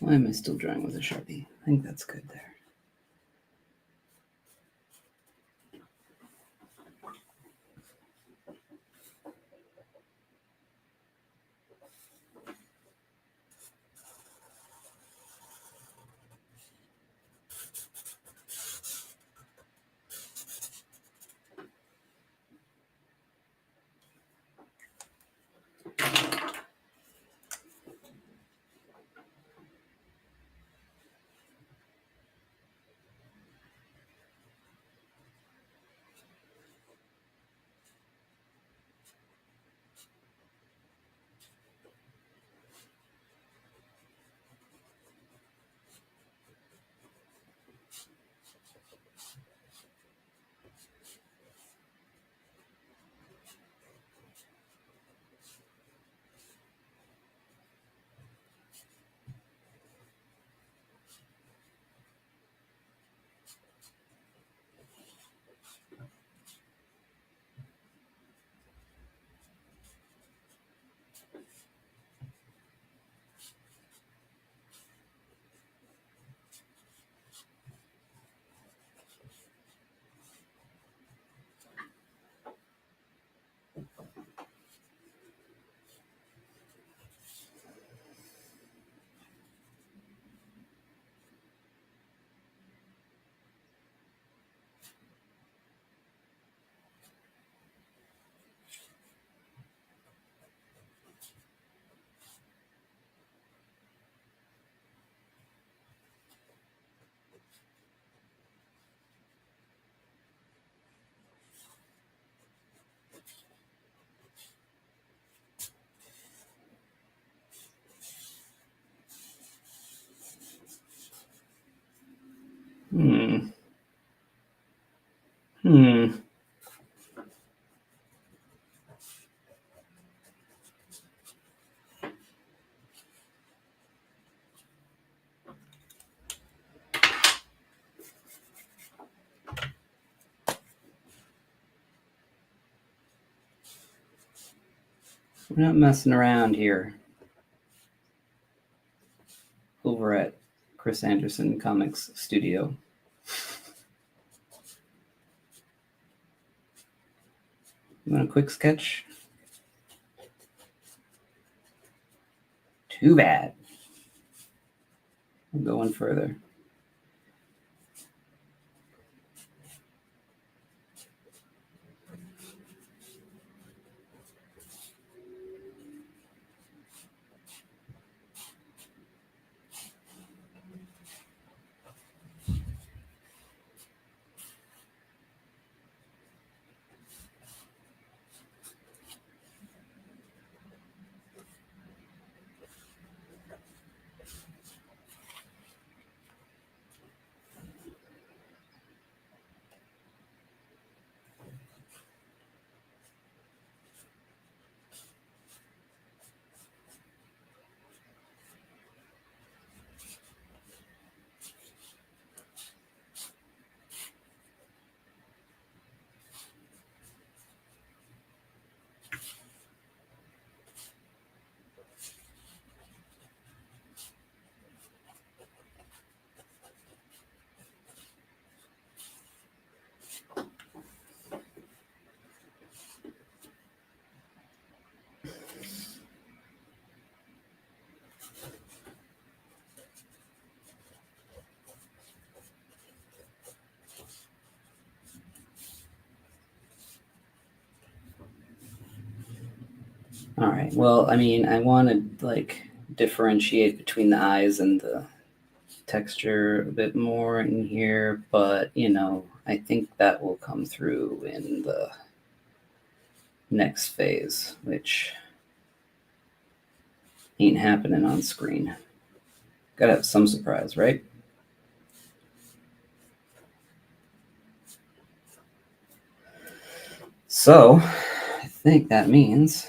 Why am I still drawing with a Sharpie? I think that's good there. Hmm. We're not messing around here over at Chris Anderson Comics Studio. You want a quick sketch? Too bad. I'm going further. All right. Well, I mean, I want to like differentiate between the eyes and the texture a bit more in here, but you know, I think that will come through in the next phase, which ain't happening on screen. Gotta have some surprise, right? So, I think that means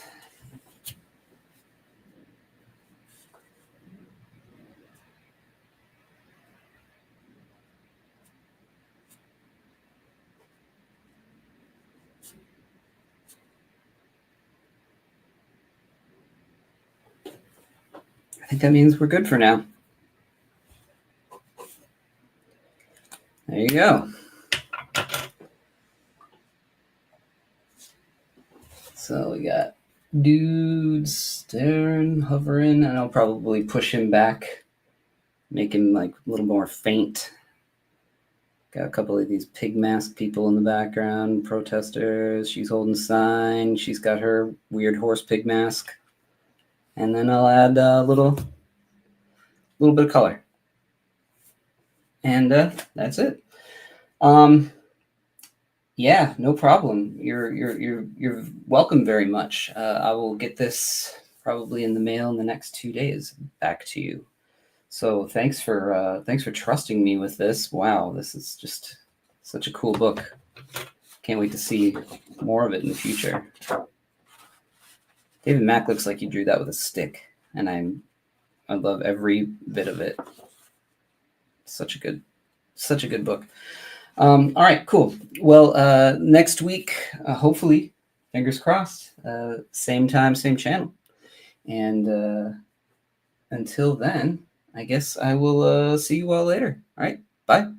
we're good for now. There you go. So we got dude staring, hovering, and I'll probably push him back, make him like a little more faint. Got a couple of these pig mask people in the background, protesters. She's holding a sign. She's got her weird horse pig mask. And then I'll add a little bit of color. And that's it. Yeah, no problem. You're welcome very much. I will get this probably in the mail in the next 2 days back to you. So thanks for trusting me with this. Wow, this is just such a cool book. Can't wait to see more of it in the future. David Mack looks like he drew that with a stick, and I love every bit of it. Such a good book. All right, cool. Well, next week, hopefully, fingers crossed, same time, same channel. And until then, I guess I will see you all later. All right, bye.